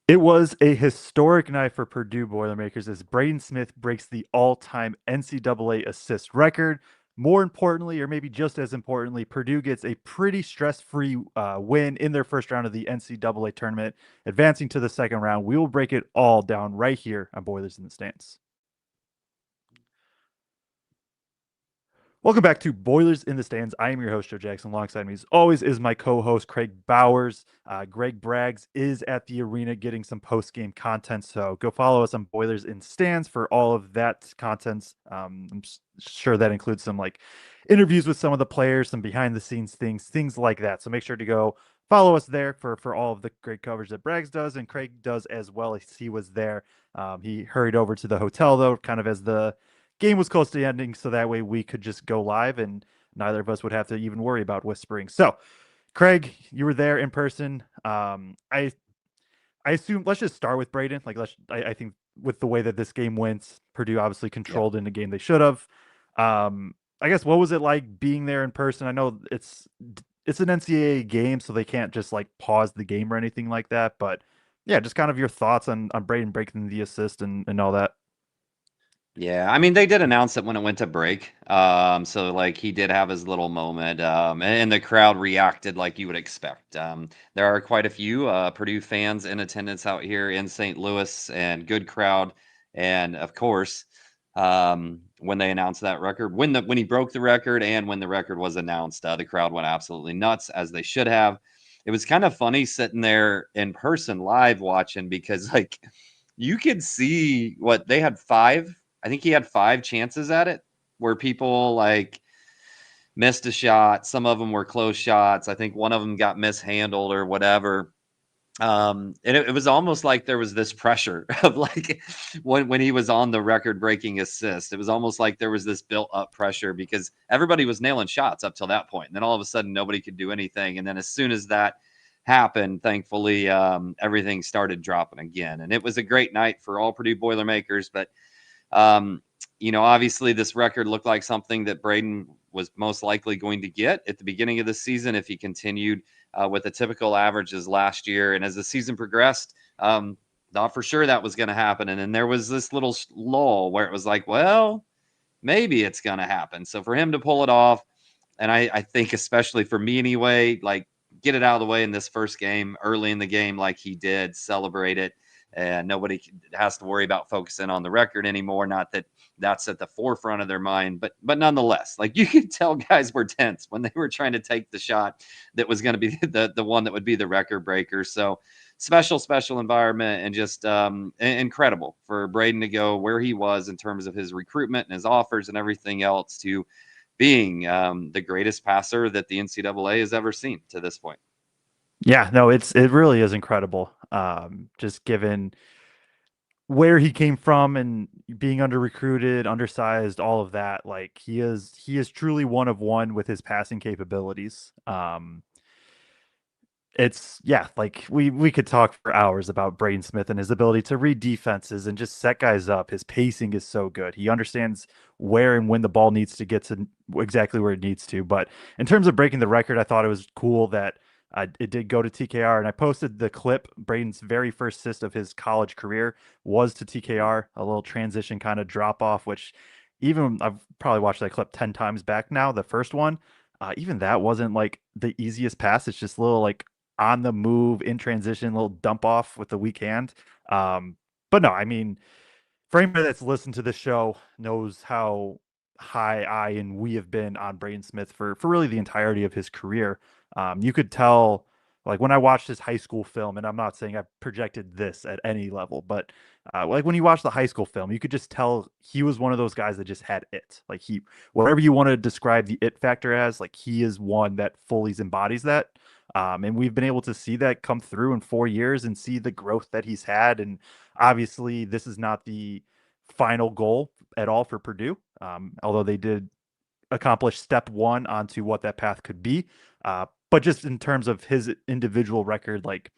It was a historic night for Purdue Boilermakers as Braden Smith breaks the all-time NCAA assist record. More importantly, or maybe just as importantly, Purdue gets a pretty stress-free win in their first round of the NCAA tournament, advancing to the second round. We will break it all down right here on Boilers in the Stands. Welcome back to Boilers in the Stands. I am your host, Joe Jackson. Alongside me, as always, is my co-host, Kraig Bowers. Greg Braggs is at the arena getting some post-game content, so go follow us on Boilers in Stands for all of that content. I'm sure that includes some like interviews with some of the players, some behind-the-scenes things like that. So make sure to go follow us there for all of the great coverage that Braggs does and Kraig does as well. As he was there. He hurried over to the hotel though, kind of as the game was close to ending, so that way we could just go live and neither of us would have to even worry about whispering. So, Kraig, you were there in person. I assume let's just start with Braden. I think with the way that this game went, Purdue obviously Yeah. controlled in the game they should have. I guess what was it like being there in person? I know it's an NCAA game, so they can't just like pause the game or anything like that. But yeah, just kind of your thoughts on Braden breaking the assist and all that. Yeah, I mean, they did announce it when it went to break. So like he did have his little moment, and the crowd reacted like you would expect. There are quite a few Purdue fans in attendance out here in St. Louis, and good crowd. And of course, when they announced that record, when he broke the record, and when the record was announced, the crowd went absolutely nuts, as they should have. It was kind of funny sitting there in person, live watching, because like you could see what they had five. I think he had five chances at it where people like missed a shot. Some of them were close shots. I think one of them got mishandled or whatever. And it was almost like there was this pressure of like when he was on the record breaking assist, it was almost like there was this built up pressure because everybody was nailing shots up till that point. And then all of a sudden nobody could do anything. And then as soon as that happened, thankfully, everything started dropping again. And it was a great night for all Purdue Boilermakers. But um, obviously this record looked like something that Braden was most likely going to get at the beginning of the season if he continued with the typical averages last year. And as the season progressed, thought for sure that was going to happen. And then there was this little lull where it was like, well, maybe it's going to happen. So for him to pull it off, and I think especially for me anyway, like get it out of the way in this first game, early in the game, like he did, celebrate it. And nobody has to worry about focusing on the record anymore. Not that that's at the forefront of their mind, but nonetheless, like you could tell guys were tense when they were trying to take the shot that was going to be the one that would be the record breaker. So special environment, and just incredible for Braden to go where he was in terms of his recruitment and his offers and everything else to being the greatest passer that the NCAA has ever seen to this point. Yeah, no, it really is incredible. Just given where he came from and being under recruited, undersized, all of that, like he is truly one of one with his passing capabilities. It's yeah, like we could talk for hours about Braden Smith and his ability to read defenses and just set guys up. His pacing is so good. He understands where and when the ball needs to get to exactly where it needs to. But in terms of breaking the record, I thought it was cool that it did go to TKR, and I posted the clip. Braden's very first assist of his college career was to TKR, a little transition kind of drop off, which even I've probably watched that clip 10 times back now. The first one, even that wasn't like the easiest pass. It's just a little like on the move in transition, little dump off with the weak hand. Um, but no, I mean, for anybody that's listened to this show knows how high I and we have been on Braden Smith for really the entirety of his career. You could tell, like when I watched his high school film, and I'm not saying I projected this at any level, but like when you watch the high school film, you could just tell he was one of those guys that just had it. Like whatever you want to describe the it factor as, like he is one that fully embodies that. And we've been able to see that come through in 4 years and see the growth that he's had. And obviously, this is not the final goal at all for Purdue, although they did accomplish step one onto what that path could be. But just in terms of his individual record, like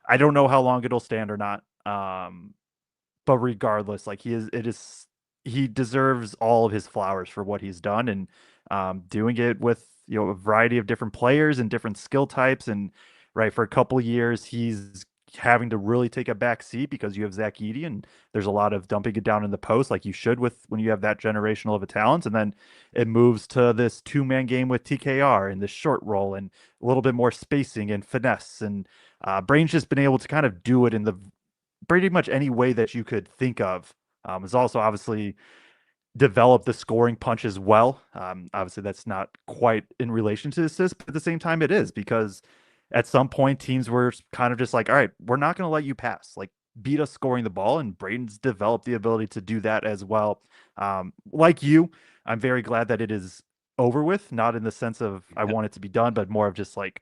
I don't know how long it'll stand or not. But regardless, like he deserves all of his flowers for what he's done and doing it with a variety of different players and different skill types and right for a couple of years having to really take a back seat because you have Zach Edey and there's a lot of dumping it down in the post like you should with when you have that generational of a talent. And then it moves to this two-man game with TKR and this short roll and a little bit more spacing and finesse. And Brain's just been able to kind of do it in the pretty much any way that you could think of. Is also obviously develop the scoring punch as well. Obviously, that's not quite in relation to assist, but at the same time, it is because at some point teams were kind of just like, all right, we're not going to let you pass. Like, beat us scoring the ball, and Braden's developed the ability to do that as well. Like you, I'm very glad that it is over with, not in the sense of I Yeah. want it to be done, but more of just like,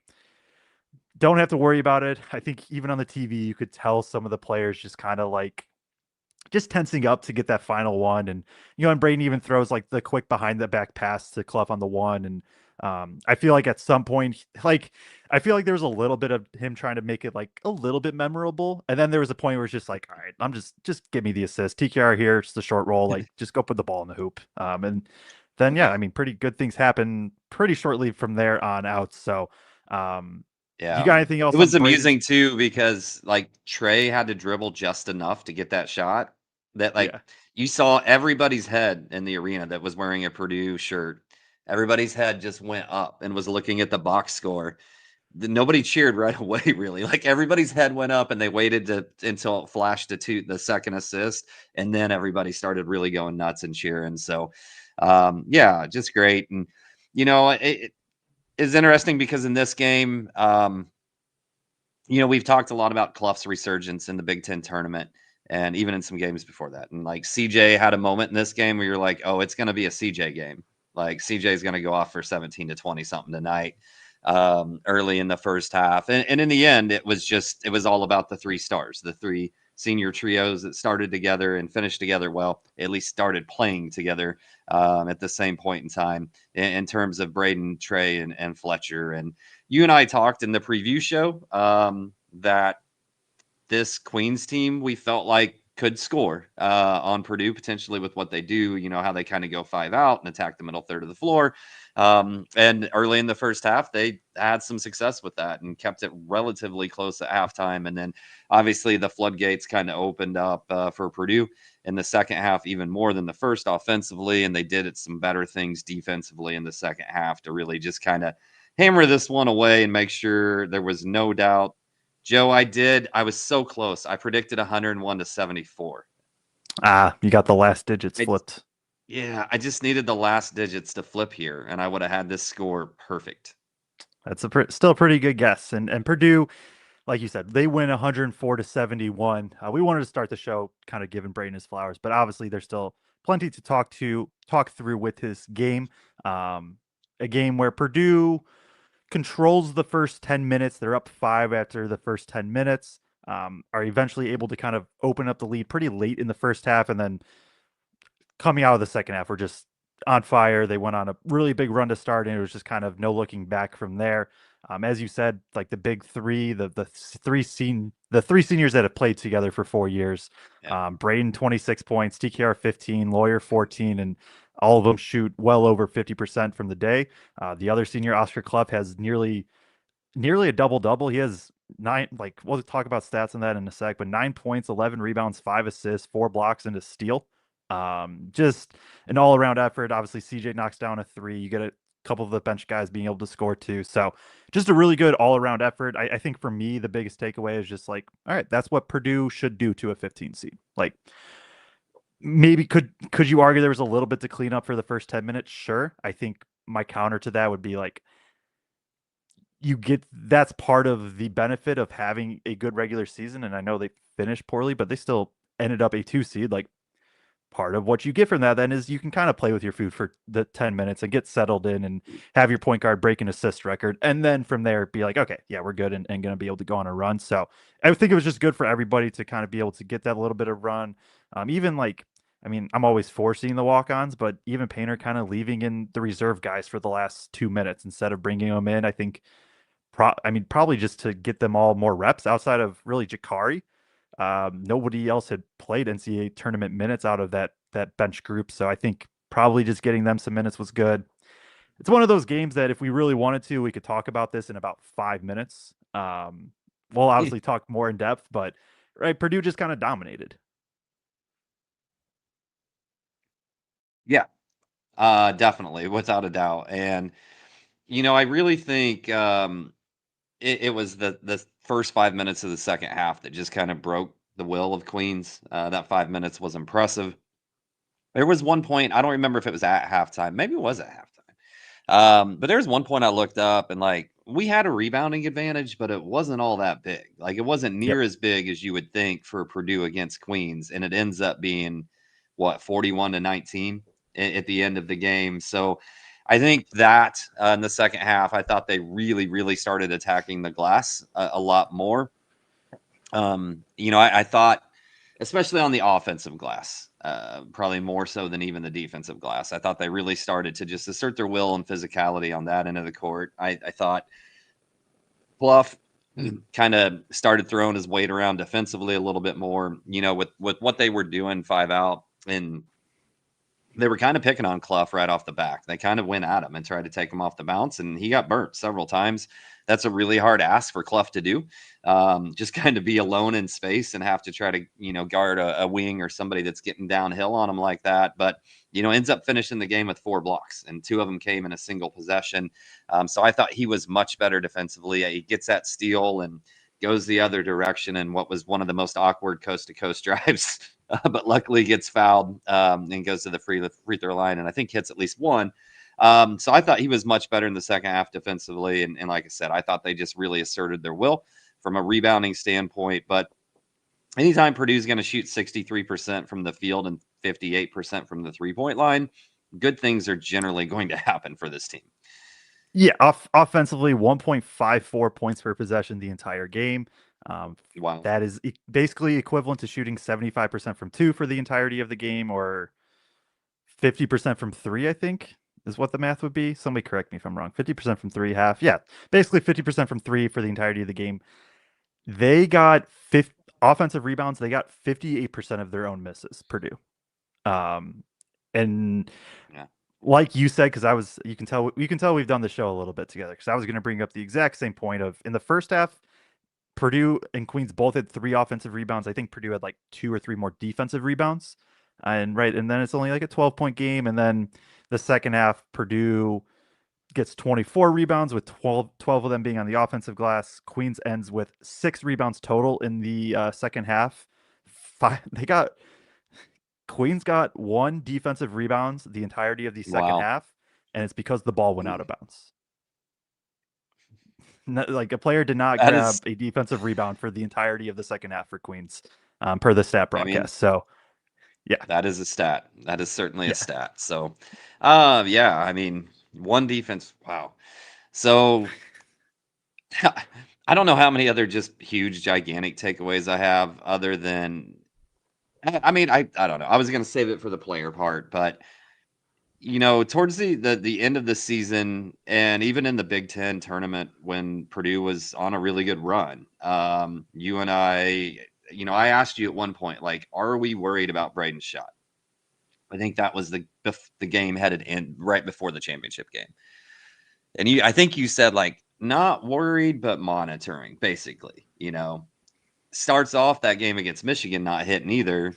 don't have to worry about it. I think even on the TV, you could tell some of the players just kind of like just tensing up to get that final one. And, and Braden even throws like the quick behind the back pass to Cluff on the one. And I feel like at some point, like, I feel like there was a little bit of him trying to make it like a little bit memorable. And then there was a point where it's just like, all right, just give me the assist. TKR here, it's the short roll, like just go put the ball in the hoop. And then, yeah, Yeah. I mean, pretty good things happen pretty shortly from there on out. So, you Yeah. got anything It else on was Braden's? amusing too because like Trey had to dribble just enough to get that shot that like Yeah. you saw everybody's head in the arena that was wearing a Purdue shirt. Everybody's head just went up and was looking at the box score. Nobody cheered right away, really. Like everybody's head went up and they waited until it flashed to the second assist, and then everybody started really going nuts and cheering. So, yeah, just great. And it is interesting because in this game, we've talked a lot about Cluff's resurgence in the Big Ten tournament and even in some games before that. And like CJ had a moment in this game where you're like, oh, it's going to be a CJ game. Like CJ is going to go off for 17 to 20 something tonight early in the first half. And in the end, it was all about the three stars, the three senior trios that started together and finished together. Well, at least started playing together at the same point in time in terms of Braden, Trey, and Fletcher. And you and I talked in the preview show that this Queens team we felt like could score on Purdue potentially with what they do. You know how they kind of go five out and attack the middle third of the floor. And early in the first half, they had some success with that and kept it relatively close at halftime. And then obviously the floodgates kind of opened up for Purdue in the second half, even more than the first offensively. And they did it some better things defensively in the second half to really just kind of hammer this one away and make sure there was no doubt. Joe, I did. I was so close. I predicted 101 to 74. You got the last digits I, flipped. yeah, I just needed the last digits to flip here, and I would have had this score perfect. That's still a pretty good guess. And Purdue, like you said, they win 104 to 71. We wanted to start the show kind of giving Braden his flowers, but obviously there's still plenty to talk through with his game. A game where Purdue controls the first 10 minutes. They're up 5 after the first 10 minutes. Are eventually able to kind of open up the lead pretty late in the first half, and then coming out of the second half, we're just on fire. They went on a really big run to start, and it was just kind of no looking back from there. As you said, like the big three, the three seniors that have played together for 4 years. Yeah. Braden 26 points, TKR 15, Loyer 14, and all of them shoot well over 50% from the day. The other senior, Oscar Cluff, has nearly a double double. He has nine, like we'll talk about stats on that in a sec, but 9 points, 11 rebounds, 5 assists, 4 blocks, and a steal. Just an all around effort. Obviously, CJ knocks down a three. You get a couple of the bench guys being able to score too. So just a really good all around effort. I think for me, the biggest takeaway is just like, all right, that's what Purdue should do to a 15 seed. Like maybe could you argue there was a little bit to clean up for the first 10 minutes? Sure. I think my counter to that would be like you get that's part of the benefit of having a good regular season. And I know they finished poorly, but they still ended up a 2 seed. Like part of what you get from that then is you can kind of play with your food for the 10 minutes and get settled in and have your point guard break an assist record. And then from there, be like, okay, yeah, we're good and going to be able to go on a run. So I think it was just good for everybody to kind of be able to get that little bit of run. Even like, I mean, I'm always foreseeing the walk-ons, but even Painter kind of leaving in the reserve guys for the last 2 minutes instead of bringing them in. I think probably just to get them all more reps outside of really Jakari. Nobody else had played NCAA tournament minutes out of that bench group, so I think probably just getting them some minutes was good. It's one of those games that if we really wanted to, we could talk about this in about 5 minutes. we'll obviously talk more in depth, but right, Purdue just kind of dominated. Yeah, definitely, without a doubt. And I really think it was the first 5 minutes of the second half that just kind of broke the will of Queens. That 5 minutes was impressive. There was one point, I don't remember if it was at halftime. Maybe it was at halftime. But there's one point I looked up and like we had a rebounding advantage, but it wasn't all that big. Like it wasn't Yep. near as big as you would think for Purdue against Queens, and it ends up being what 41-19 at the end of the game. So I think that in the second half, I thought they really, really started attacking the glass a lot more. I thought, especially on the offensive glass, probably more so than even the defensive glass. I thought they really started to just assert their will and physicality on that end of the court. I thought Cluff kind of started throwing his weight around defensively a little bit more, with what they were doing 5 out. And they were kind of picking on Cluff right off the back. They kind of went at him and tried to take him off the bounce, and he got burnt several times. That's a really hard ask for Cluff to do. Just kind of be alone in space and have to try to, guard a wing or somebody that's getting downhill on him like that. But, ends up finishing the game with 4 blocks, and 2 of them came in a single possession. So I thought he was much better defensively. He gets that steal and goes the other direction in what was one of the most awkward coast to coast drives, but luckily gets fouled and goes to the free throw line, and I think hits at least one. So I thought he was much better in the second half defensively, and like I said, I thought they just really asserted their will from a rebounding standpoint. But anytime Purdue's going to shoot 63% from the field and 58% from the 3-point line, good things are generally going to happen for this team. Yeah, offensively, 1.54 points per possession the entire game. Wow. That is basically equivalent to shooting 75% from two for the entirety of the game, or 50% from three, I think, is what the math would be. Somebody correct me if I'm wrong. 50% from three, half. Yeah, basically 50% from three for the entirety of the game. They got offensive rebounds. They got 58% of their own misses, Purdue. And Yeah. like you said, because you can tell we've done the show a little bit together. Because I was going to bring up the exact same point of in the first half, Purdue and Queens both had 3 offensive rebounds. I think Purdue had like 2 or 3 more defensive rebounds. And then it's only like a 12-point game. And then the second half, Purdue gets 24 rebounds with 12 of them being on the offensive glass. Queens ends with 6 rebounds total in the second half. They got Queens got 1 defensive rebounds the entirety of the second Wow. half, and it's because the ball went out of bounds. Like a player did not That is, grab a defensive rebound for the entirety of the second half for Queens, per the stat I mean, broadcast. So yeah, that is a stat. That is certainly a yeah, stat. So, yeah, I mean, one defense. Wow. So, I don't know how many other just huge, gigantic takeaways I have other than, I mean, I don't know. I was going to save it for the player part, but towards the end of the season, and even in the Big Ten tournament when Purdue was on a really good run, you and I asked you at one point, like, are we worried about Braden's shot? I think that was the game headed in right before the championship game. And I think you said like not worried but monitoring basically, Starts off that game against Michigan not hitting either,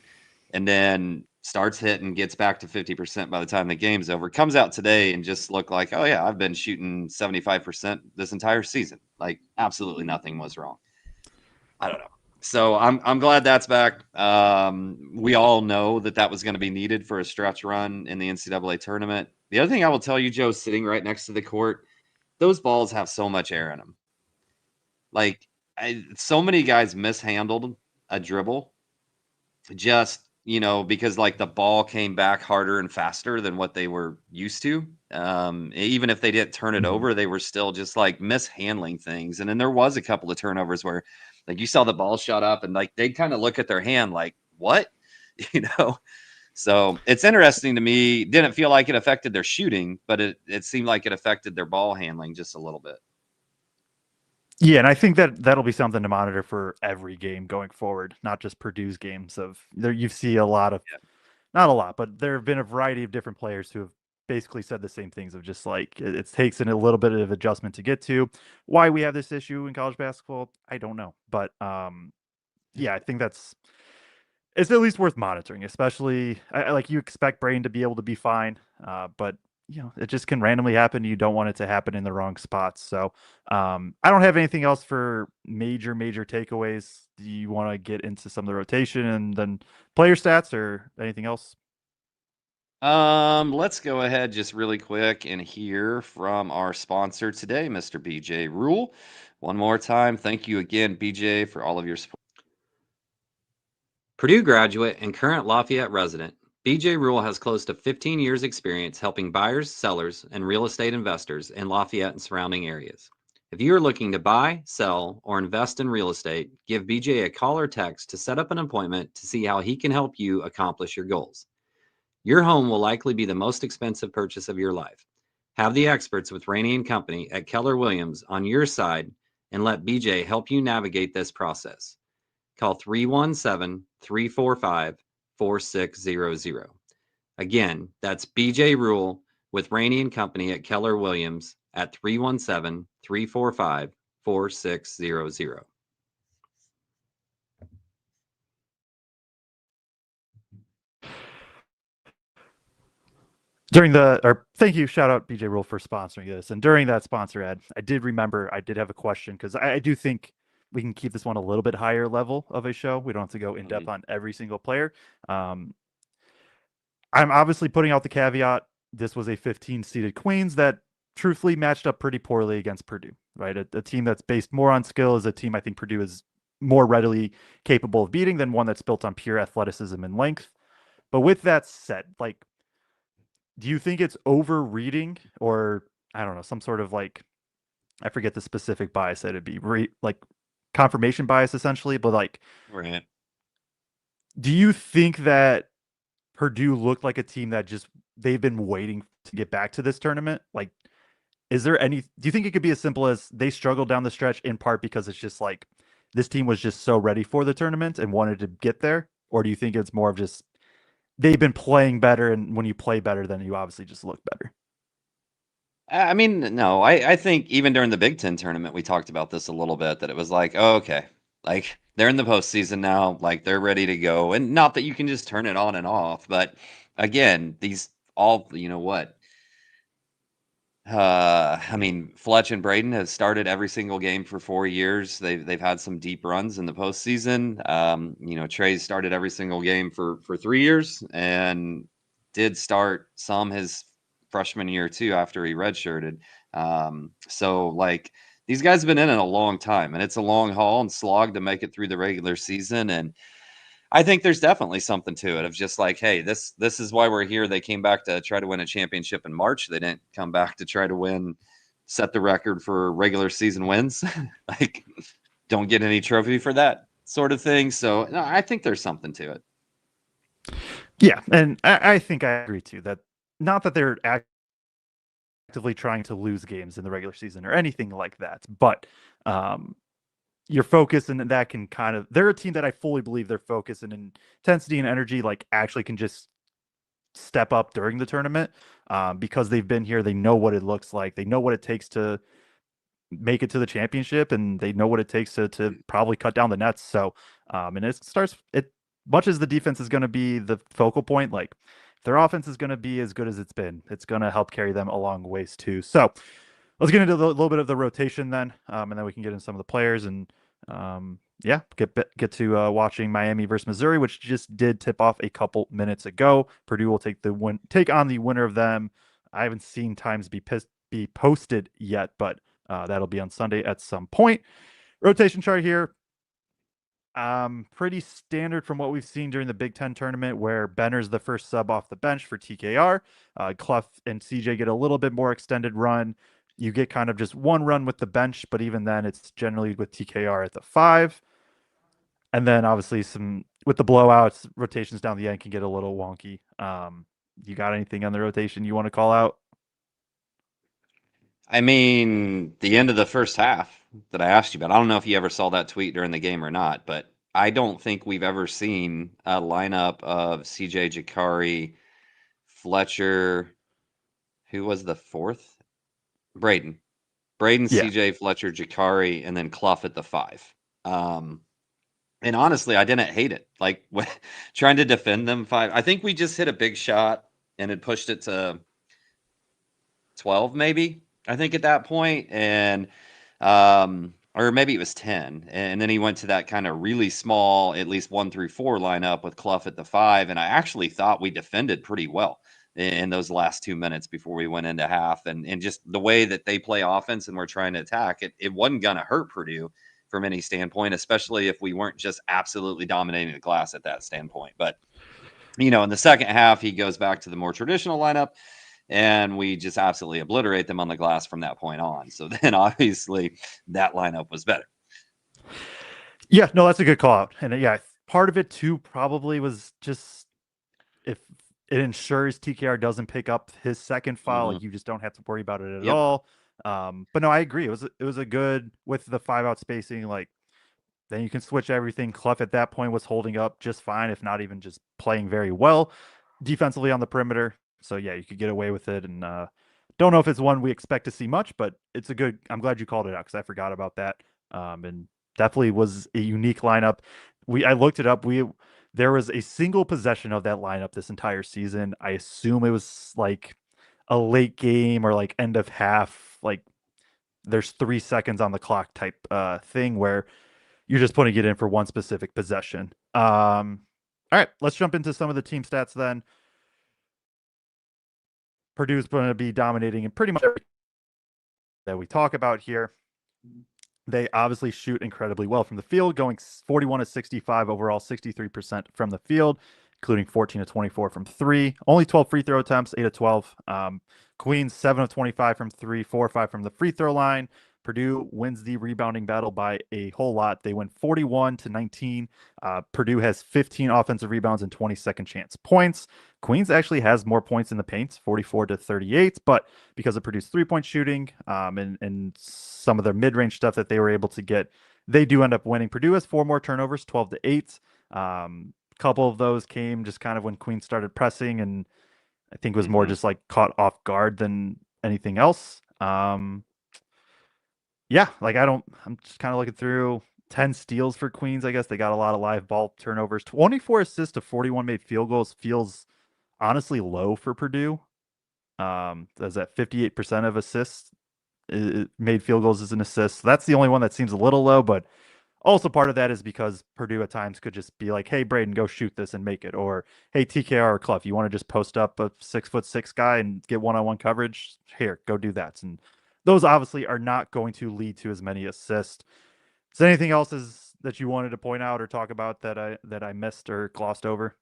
and then starts hitting, gets back to 50% by the time the game's over. Comes out today and just looked like, "Oh yeah, I've been shooting 75% this entire season." Like absolutely nothing was wrong. I don't know. So I'm glad that's back. We all know that was going to be needed for a stretch run in the NCAA tournament. The other thing I will tell you, Joe, sitting right next to the court, those balls have so much air in them. Like so many guys mishandled a dribble, just because like the ball came back harder and faster than what they were used to. Even if they didn't turn it Mhm. over, they were still just like mishandling things. And then there was a couple of turnovers where like you saw the ball shot up and like they'd kind of look at their hand like, what? you know so it's interesting to me. Didn't feel like it affected their shooting, but it seemed like it affected their ball handling just a little bit. Yeah, and I think that that'll be something to monitor for every game going forward, not just Purdue's games. Of there, you see a lot of, not a lot, but there have been a variety of different players who have basically said the same things of just like it takes a little bit of adjustment to get to. Why we have this issue in college basketball, I don't know, but yeah, I think it's at least worth monitoring, especially like you expect Brain to be able to be fine, but it just can randomly happen. You don't want it to happen in the wrong spots. So I don't have anything else for major takeaways. Do you want to get into some of the rotation and then player stats or anything else? Let's go ahead just really quick and hear from our sponsor today, Mr. BJ Rule. One more time, thank you again, BJ, for all of your support. Purdue graduate and current Lafayette resident, BJ Rule has close to 15 years experience helping buyers, sellers, and real estate investors in Lafayette and surrounding areas. If you are looking to buy, sell, or invest in real estate, give BJ a call or text to set up an appointment to see how he can help you accomplish your goals. Your home will likely be the most expensive purchase of your life. Have the experts with Rainey & Company at Keller Williams on your side and let BJ help you navigate this process. Call 317-345-4600. Again, that's BJ Rule with Rainey & Company at Keller Williams at 317-345-4600. Thank you, shout out BJ Rule for sponsoring this. And during that sponsor ad, I did remember I did have a question because I do think we can keep this one a little bit higher level of a show. We don't have to go in depth on every single player. Um, I'm obviously putting out the caveat. This was a 15 seeded Queens that truthfully matched up pretty poorly against Purdue, right? A team that's based more on skill is a team I think Purdue is more readily capable of beating than one that's built on pure athleticism and length. But with that said, like, do you think it's overreading or I don't know, some sort of like I forget the specific bias that it'd be like confirmation bias essentially, but like Right. do you think that Purdue looked like a team that just they've been waiting to get back to this tournament? Like is there any do you think it could be as simple as they struggled down the stretch in part because it's just like this team was just so ready for the tournament and wanted to get there? Or do you think it's more of just they've been playing better and when you play better then you obviously just look better? I mean, no, I think even during the Big Ten tournament, we talked about this a little bit that it was like, oh, okay, like they're in the postseason now, like they're ready to go. And not that you can just turn it on and off, but again, these all, you know what? I mean, Fletch and Braden have started every single game for 4 years. They've had some deep runs in the postseason. Trey's started every single game for 3 years and did start some his freshman year too after he redshirted. So like these guys have been in it a long time, and it's a long haul and slog to make it through the regular season. And I think there's definitely something to it of just like, hey, this is why we're here. They came back to try to win a championship in March. They didn't come back to try to set the record for regular season wins. Like, don't get any trophy for that sort of thing. So no, I think there's something to it. Yeah, and I think I agree too that not that they're actively trying to lose games in the regular season or anything like that, but um, your focus and that can kind of they're a team that I fully believe their focus and intensity and energy like actually can just step up during the tournament because they've been here. They know what it looks like. They know what it takes to make it to the championship, and they know what it takes to probably cut down the nets. So, and it starts it much as the defense is going to be the focal point. Like their offense is going to be as good as it's been. It's going to help carry them a long ways too. So, let's get into a little bit of the rotation then, and then we can get into some of the players and yeah, get to watching Miami versus Missouri, which just did tip off a couple minutes ago. Purdue will take on the winner of them. I haven't seen times be posted yet, but that'll be on Sunday at some point. Rotation chart here. Pretty standard from what we've seen during the Big Ten tournament, where Benner's the first sub off the bench for TKR. Cluff and CJ get a little bit more extended run. You get kind of just one run with the bench, but even then, it's generally with TKR at the 5. And then obviously some with the blowouts, rotations down the end can get a little wonky. You got anything on the rotation you want to call out? I mean, the end of the first half that I asked you about, I don't know if you ever saw that tweet during the game or not, but I don't think we've ever seen a lineup of CJ Jakari, Fletcher, Who was the fourth? Braden. Braden, Yeah. CJ, Fletcher, Jakari, and then Cluff at the 5. Um, and honestly, I didn't hate it. Like trying to defend them 5. I think we just hit a big shot and had pushed it to 12 maybe, I think at that point, and or maybe it was 10, and then he went to that kind of really small, at least 1 through 4 lineup with Cluff at the 5, and I actually thought we defended pretty well in those last 2 minutes before we went into half, and just the way that they play offense and we're trying to attack it wasn't going to hurt Purdue from any standpoint, especially if we weren't just absolutely dominating the glass at that standpoint. But in the second half, he goes back to the more traditional lineup, and we just absolutely obliterate them on the glass from that point on. So then obviously that lineup was better. Yeah, no, that's a good call out. And yeah, part of it too probably was just if it ensures TKR doesn't pick up his second foul, like you just don't have to worry about it at Yep. all. But no, I agree. It was a good with the 5-out spacing, like then you can switch everything. Cluff at that point was holding up just fine, if not even just playing very well defensively on the perimeter. So yeah, you could get away with it. And don't know if it's one we expect to see much, but it's a good. I'm glad you called it out because I forgot about that. And definitely was a unique lineup. I looked it up. There was a single possession of that lineup this entire season. I assume it was like a late game or like end of half, like there's 3 seconds on the clock type thing where you're just putting it in for one specific possession. All right, let's jump into some of the team stats then. Purdue's going to be dominating in pretty much everything that we talk about here. They obviously shoot incredibly well from the field, going 41 to 65 overall, 63% from the field, including 14 to 24 from three. Only 12 free throw attempts, 8 to 12. Queens 7 of 25 from three, 4 or 5 from the free throw line. Purdue wins the rebounding battle by a whole lot. They win 41 to 19. Purdue has 15 offensive rebounds and 20 second chance points. Queens actually has more points in the paint, 44 to 38, but because of Purdue's 3-point shooting and some of their mid-range stuff that they were able to get, they do end up winning. Purdue has 4 more turnovers, 12 to 8. A couple of those came just kind of when Queens started pressing, and I think it was more just like caught off guard than anything else. Yeah, like I'm just kind of looking through 10 steals for Queens. I guess they got a lot of live ball turnovers. 24 assists to 41 made field goals feels honestly low for Purdue. That's at 58% of assists made field goals as an assist. So that's the only one that seems a little low, but also part of that is because Purdue at times could just be like, "Hey, Braden, go shoot this and make it," or "Hey, TKR or Cluff, you want to just post up a 6'6" guy and get one-on-one coverage? Here, go do that." And those obviously are not going to lead to as many assists. Is there anything else that you wanted to point out or talk about that I missed or glossed over?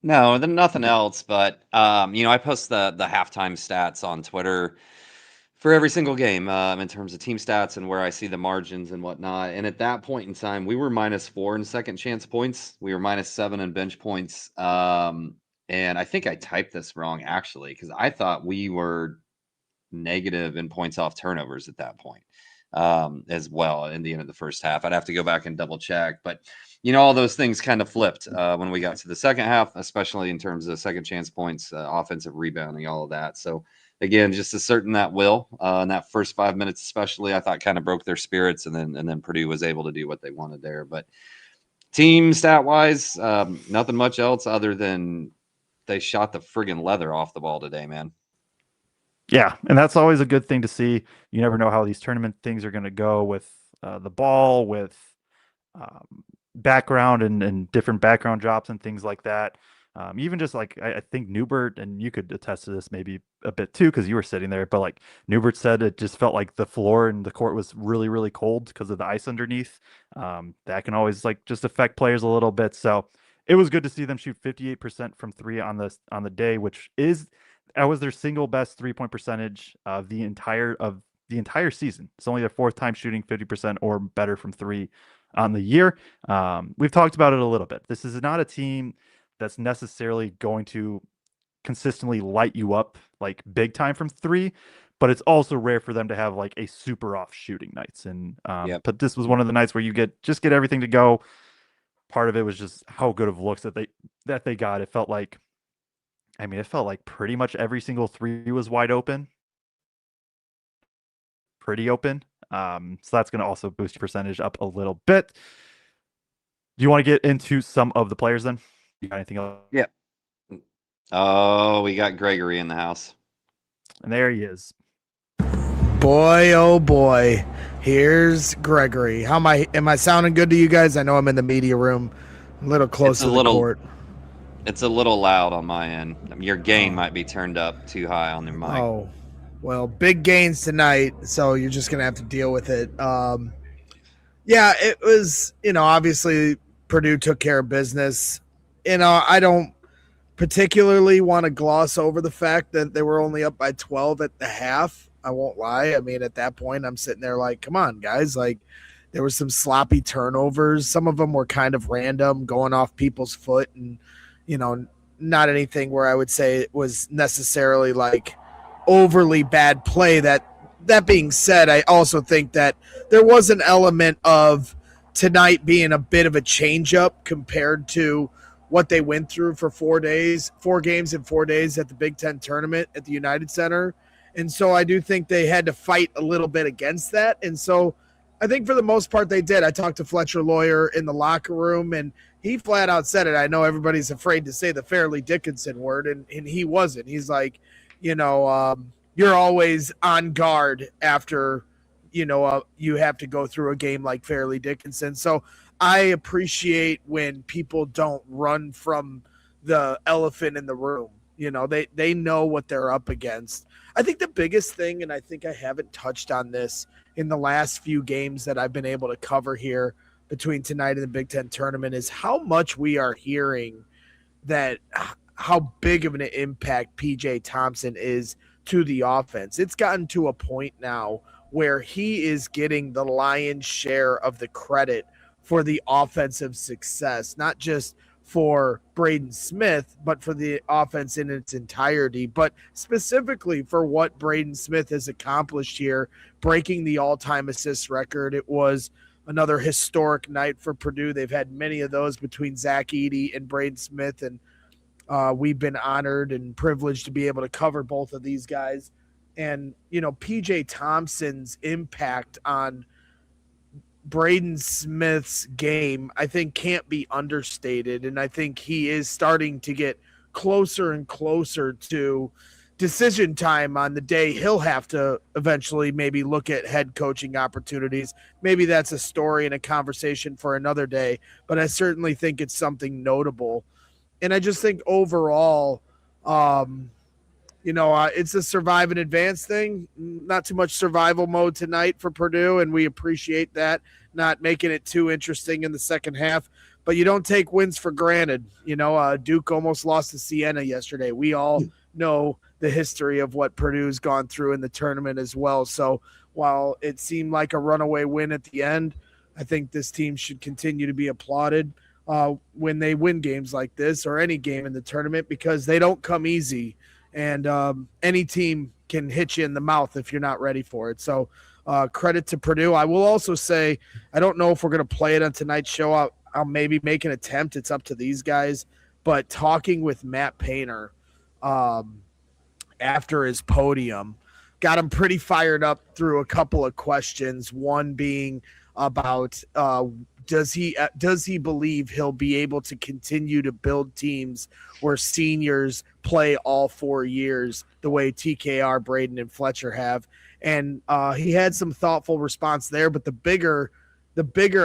No, then nothing else. But I post the halftime stats on Twitter for every single game in terms of team stats and where I see the margins and whatnot. And at that point in time, we were -4 in second chance points. We were -7 in bench points. And I think I typed this wrong actually because I thought we were negative in points off turnovers at that point as well in the end of the first half. I'd have to go back and double check, but all those things kind of flipped when we got to the second half, especially in terms of second chance points, offensive rebounding, all of that. So again, just asserting that will in that first 5 minutes, especially, I thought kind of broke their spirits, and then Purdue was able to do what they wanted there. But team stat wise, nothing much else other than they shot the friggin' leather off the ball today, man. Yeah, and that's always a good thing to see. You never know how these tournament things are going to go with the ball, with background and different background drops and things like that. Even just like I think Newbert, and you could attest to this maybe a bit too because you were sitting there, but like Newbert said, it just felt like the floor and the court was really, really cold because of the ice underneath. That can always like just affect players a little bit. So it was good to see them shoot 58% from three on the day, which is that was their single best 3-point percentage of the entire season. It's only their fourth time shooting 50% or better from three on the year. We've talked about it a little bit. This is not a team that's necessarily going to consistently light you up like big time from three, but it's also rare for them to have like a super off shooting nights. And Yep. but this was one of the nights where you get everything to go. Part of it was just how good of looks that they got. It felt like I mean, it felt like pretty much every single three was wide open, pretty open. So that's going to also boost your percentage up a little bit. Do you want to get into some of the players then? You got anything else? Yeah. Oh, we got Gregory in the house. And there he is. Boy, oh boy. Here's Gregory. How am I sounding good to you guys? I know I'm in the media room, a little close to the court. It's a little loud on my end. Your gain might be turned up too high on your mic. Oh, well, big gains tonight, so you're just going to have to deal with it. Yeah, it was, obviously Purdue took care of business. I don't particularly want to gloss over the fact that they were only up by 12 at the half. I won't lie. I mean, at that point, I'm sitting there like, come on, guys. Like, there were some sloppy turnovers. Some of them were kind of random, going off people's foot, and, not anything where I would say it was necessarily like overly bad play. That being said, I also think that there was an element of tonight being a bit of a change up compared to what they went through for 4 days, 4 games in 4 days at the Big Ten tournament at the United Center. And so I do think they had to fight a little bit against that. And so I think for the most part they did. I talked to Fletcher Loyer in the locker room, and he flat out said it. I know everybody's afraid to say the Fairleigh Dickinson word, and he wasn't. He's like, you're always on guard after, you have to go through a game like Fairleigh Dickinson. So I appreciate when people don't run from the elephant in the room. They know what they're up against. I think the biggest thing, and I think I haven't touched on this in the last few games that I've been able to cover here between tonight and the Big Ten tournament, is how much we are hearing that how big of an impact PJ Thompson is to the offense. It's gotten to a point now where he is getting the lion's share of the credit for the offensive success, not just for Braden Smith, but for the offense in its entirety, but specifically for what Braden Smith has accomplished here, breaking the all-time assist record. It was another historic night for Purdue. They've had many of those between Zach Edey and Braden Smith, and we've been honored and privileged to be able to cover both of these guys. And, PJ Thompson's impact on Braden Smith's game, I think, can't be understated. And I think he is starting to get closer and closer to decision time on the day he'll have to eventually maybe look at head coaching opportunities. Maybe that's a story and a conversation for another day, but I certainly think it's something notable. And I just think overall, it's a survive and advance thing. Not too much survival mode tonight for Purdue, and we appreciate that, not making it too interesting in the second half. But you don't take wins for granted. Duke almost lost to Siena yesterday. We all know the history of what Purdue's gone through in the tournament as well. So while it seemed like a runaway win at the end, I think this team should continue to be applauded when they win games like this or any game in the tournament, because they don't come easy. And any team can hit you in the mouth if you're not ready for it. So credit to Purdue. I will also say, I don't know if we're going to play it on tonight's show. I'll maybe make an attempt. It's up to these guys. But talking with Matt Painter after his podium got him pretty fired up through a couple of questions. One being about does he believe he'll be able to continue to build teams where seniors play all 4 years the way TKR, Braden, and Fletcher have? And he had some thoughtful response there, but the bigger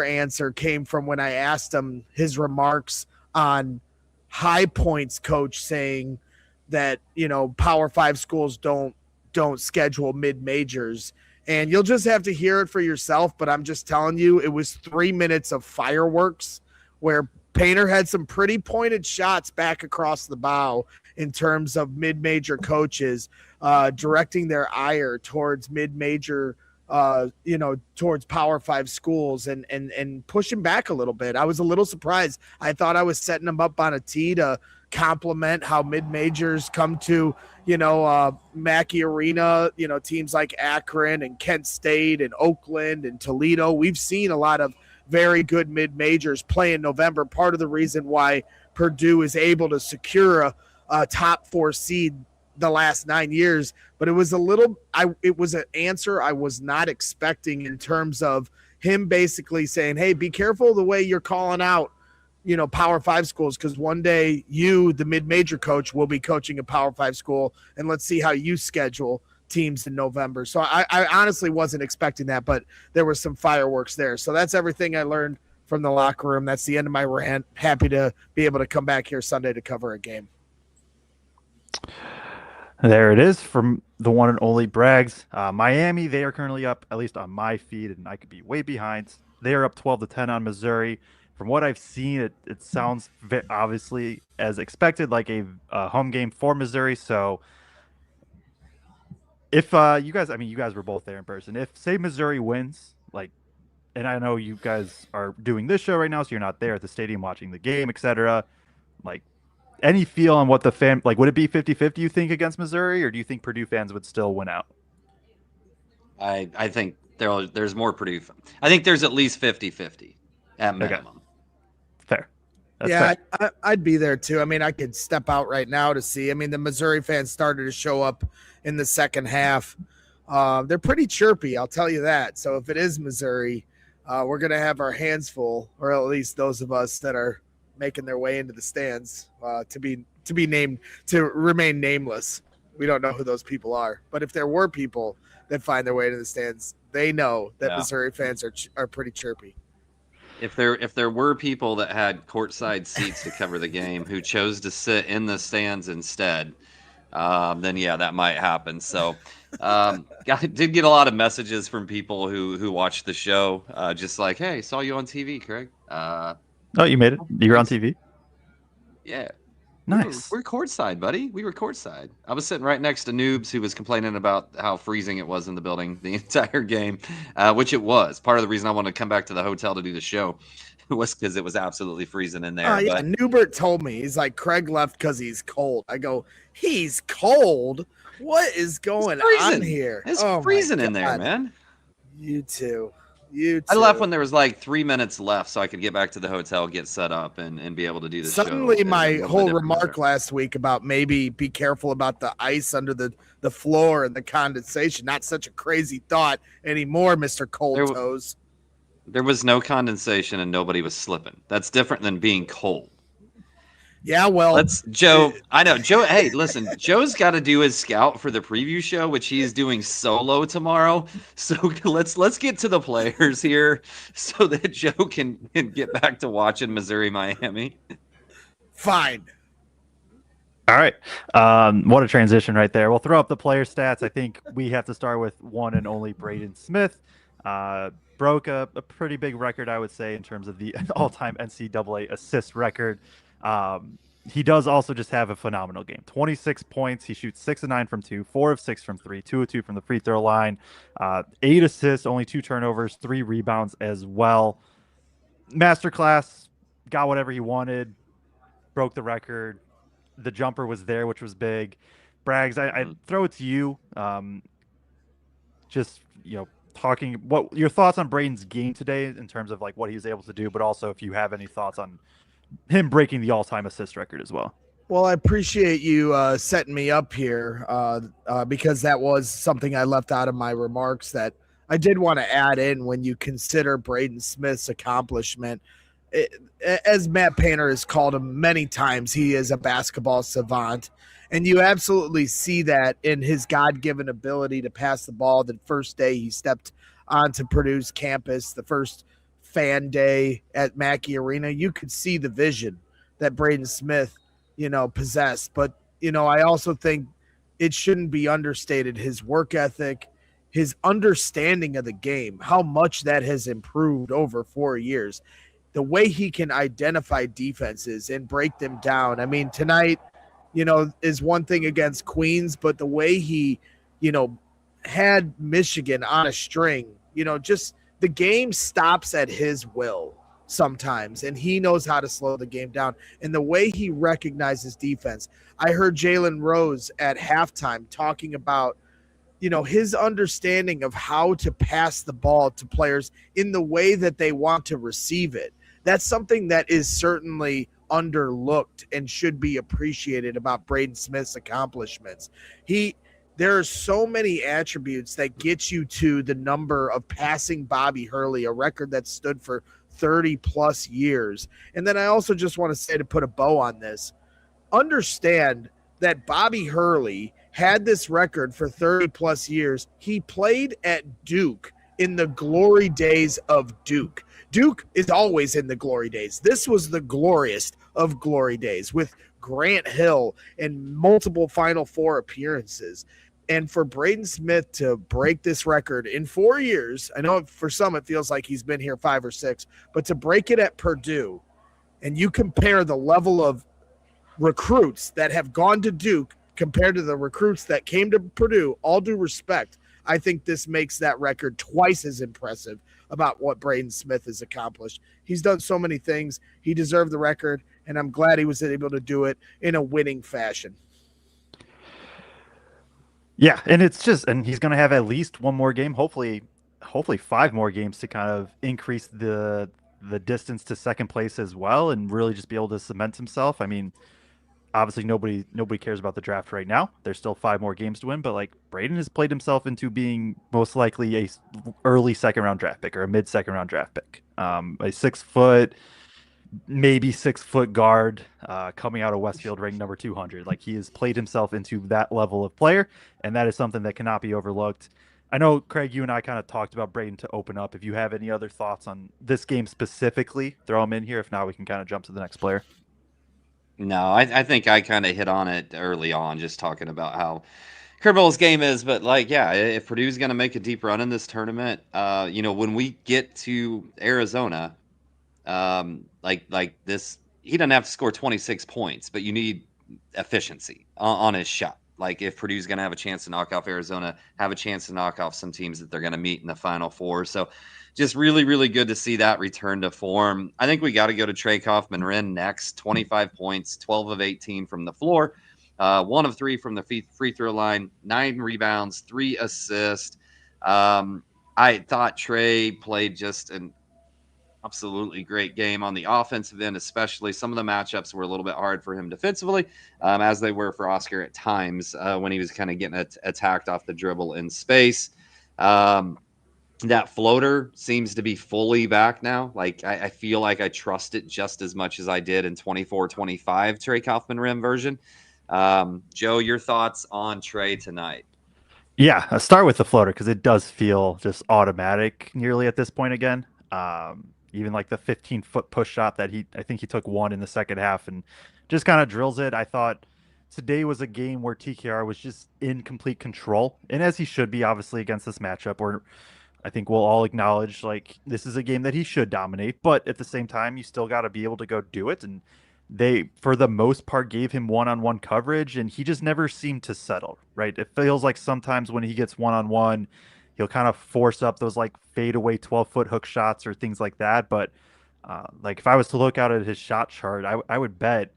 answer came from when I asked him his remarks on High Point's coach saying that, Power 5 schools don't schedule mid-majors. And you'll just have to hear it for yourself, but I'm just telling you, it was 3 minutes of fireworks where Painter had some pretty pointed shots back across the bow in terms of mid-major coaches directing their ire towards mid-major, towards Power 5 schools and pushing back a little bit. I was a little surprised. I thought I was setting them up on a tee to compliment how mid-majors come to, Mackey Arena, teams like Akron and Kent State and Oakland and Toledo. We've seen a lot of very good mid-majors play in November. Part of the reason why Purdue is able to secure a top 4 seed the last 9 years, but it was it was an answer I was not expecting in terms of him basically saying, hey, be careful the way you're calling out, Power 5 schools, because one day you, the mid-major coach, will be coaching a Power 5 school, and let's see how you schedule teams in November. So I honestly wasn't expecting that, but there was some fireworks there. So that's everything I learned from the locker room. That's the end of my rant. Happy to be able to come back here Sunday to cover a game. There it is from the one and only Braggs. Miami, they are currently up, at least on my feed, and I could be way behind. They are up 12-10 on Missouri. From what I've seen, it sounds obviously as expected, like a home game for Missouri. So if you guys were both there in person. If, say, Missouri wins, like, and I know you guys are doing this show right now, so you're not there at the stadium watching the game, etc. Like, any feel on what the fan, like, would it be 50-50, you think, against Missouri, or do you think Purdue fans would still win out? I think there's more Purdue. I think there's at least 50-50 at minimum. Okay. Fair. That's yeah, fair. I'd be there too. I mean, I could step out right now to see. I mean, the Missouri fans started to show up in the second half. They're pretty chirpy, I'll tell you that. So if it is Missouri, we're going to have our hands full, or at least those of us that are making their way into the stands to remain nameless. We don't know who those people are, but if there were people that find their way into the stands, they know that Missouri fans are pretty chirpy. If there were people that had courtside seats to cover the game who chose to sit in the stands instead, then yeah, that might happen. So did get a lot of messages from people who watched the show, just like, hey, saw you on TV, Kraig. Oh, you made it. You were on TV. Yeah. Nice. We're courtside, buddy. We were courtside. I was sitting right next to Noobs, who was complaining about how freezing it was in the building the entire game, which it was. Part of the reason I wanted to come back to the hotel to do the show was because it was absolutely freezing in there. Yeah, Newbert told me, he's like, Kraig left because he's cold. I go, he's cold? What is going on here? It's freezing in there, man. You too. I left when there was like 3 minutes left so I could get back to the hotel, get set up, and be able to do the show. Suddenly my whole remark last week about maybe be careful about the ice under the floor and the condensation, not such a crazy thought anymore, Mr. Cold Toes. There was no condensation and nobody was slipping. That's different than being cold. Yeah, well, Joe. I know, Joe. Hey, listen, Joe's got to do his scout for the preview show, which he is doing solo tomorrow. So let's get to the players here, so that Joe can get back to watching Missouri Miami. Fine. All right. What a transition right there. We'll throw up the player stats. I think we have to start with one and only Braden Smith. Broke a pretty big record, I would say, in terms of the all-time NCAA assist record. He does also just have a phenomenal game. 26 points. He shoots 6 of 9 from 2, 4 of 6 from 3, 2 of 2 from the free throw line, 8 assists, only 2 turnovers, 3 rebounds as well. Masterclass, got whatever he wanted, broke the record. The jumper was there, which was big. Braggs, I throw it to you. Just, talking what your thoughts on Braden's game today in terms of like what he was able to do, but also if you have any thoughts on him breaking the all-time assist record as well. Well, I appreciate you setting me up here because that was something I left out of my remarks that I did want to add in when you consider Braden Smith's accomplishment. As Matt Painter has called him many times, he is a basketball savant. And you absolutely see that in his God-given ability to pass the ball. The first day he stepped onto Purdue's campus, the first fan day at Mackey Arena, you could see the vision that Braden Smith, possessed. But, I also think it shouldn't be understated, his work ethic, his understanding of the game, how much that has improved over 4 years, the way he can identify defenses and break them down. I mean, tonight, is one thing against Queens, but the way he, had Michigan on a string, just the game stops at his will sometimes, and he knows how to slow the game down. And the way he recognizes defense, I heard Jalen Rose at halftime talking about, his understanding of how to pass the ball to players in the way that they want to receive it. That's something that is certainly underlooked and should be appreciated about Braden Smith's accomplishments. There are so many attributes that get you to the number of passing Bobby Hurley, a record that stood for 30 plus years. And then I also just want to say, to put a bow on this, understand that Bobby Hurley had this record for 30 plus years. He played at Duke in the glory days of Duke. Duke is always in the glory days. This was the glorious of glory days with Grant Hill and multiple Final Four appearances. And for Braden Smith to break this record in 4 years, I know for some it feels like he's been here 5 or 6, but to break it at Purdue, and you compare the level of recruits that have gone to Duke compared to the recruits that came to Purdue, all due respect, I think this makes that record twice as impressive about what Braden Smith has accomplished. He's done so many things. He deserved the record, and I'm glad he was able to do it in a winning fashion. Yeah, and he's going to have at least one more game, hopefully 5 more games to kind of increase the distance to second place as well, and really just be able to cement himself. I mean, obviously nobody cares about the draft right now. There's still 5 more games to win, but like Braden has played himself into being most likely a early second round draft pick or a mid second round draft pick. A 6 foot, maybe 6 foot guard coming out of Westfield ranked number 200. Like, he has played himself into that level of player, and that is something that cannot be overlooked. I know, Kraig, you and I kind of talked about Braden to open up. If you have any other thoughts on this game specifically, throw them in here. If not, we can kind of jump to the next player. No, I think I kind of hit on it early on, just talking about how critical this game is. But like, yeah, if Purdue's going to make a deep run in this tournament, when we get to Arizona, like this, he doesn't have to score 26 points, but you need efficiency on his shot. Like, if Purdue's going to have a chance to knock off Arizona, have a chance to knock off some teams that they're going to meet in the Final Four. So just really, really good to see that return to form. I think we got to go to Kaufman-Renn next. 25 points, 12 of 18 from the floor, 1 of 3 from the free throw line, 9 rebounds, 3 assists. I thought Trey played just an absolutely great game on the offensive end, especially. Some of the matchups were a little bit hard for him defensively, as they were for Oscar at times when he was kind of getting attacked off the dribble in space. That floater seems to be fully back now. Like, I feel like I trust it just as much as I did in 24-25 Trey Kaufman-Renn version. Joe, your thoughts on Trey tonight? Yeah, I'll start with the floater because it does feel just automatic nearly at this point again. Even like the 15-foot push shot that I think he took 1 in the second half and just kind of drills it. I thought today was a game where TKR was just in complete control, and as he should be, obviously, against this matchup where I think we'll all acknowledge, like, this is a game that he should dominate, but at the same time, you still got to be able to go do it. And they, for the most part, gave him one-on-one coverage, and he just never seemed to settle, right? It feels like sometimes when he gets one-on-one, he'll kind of force up those like fadeaway 12-foot hook shots or things like that. But like, if I was to look out at his shot chart, I would bet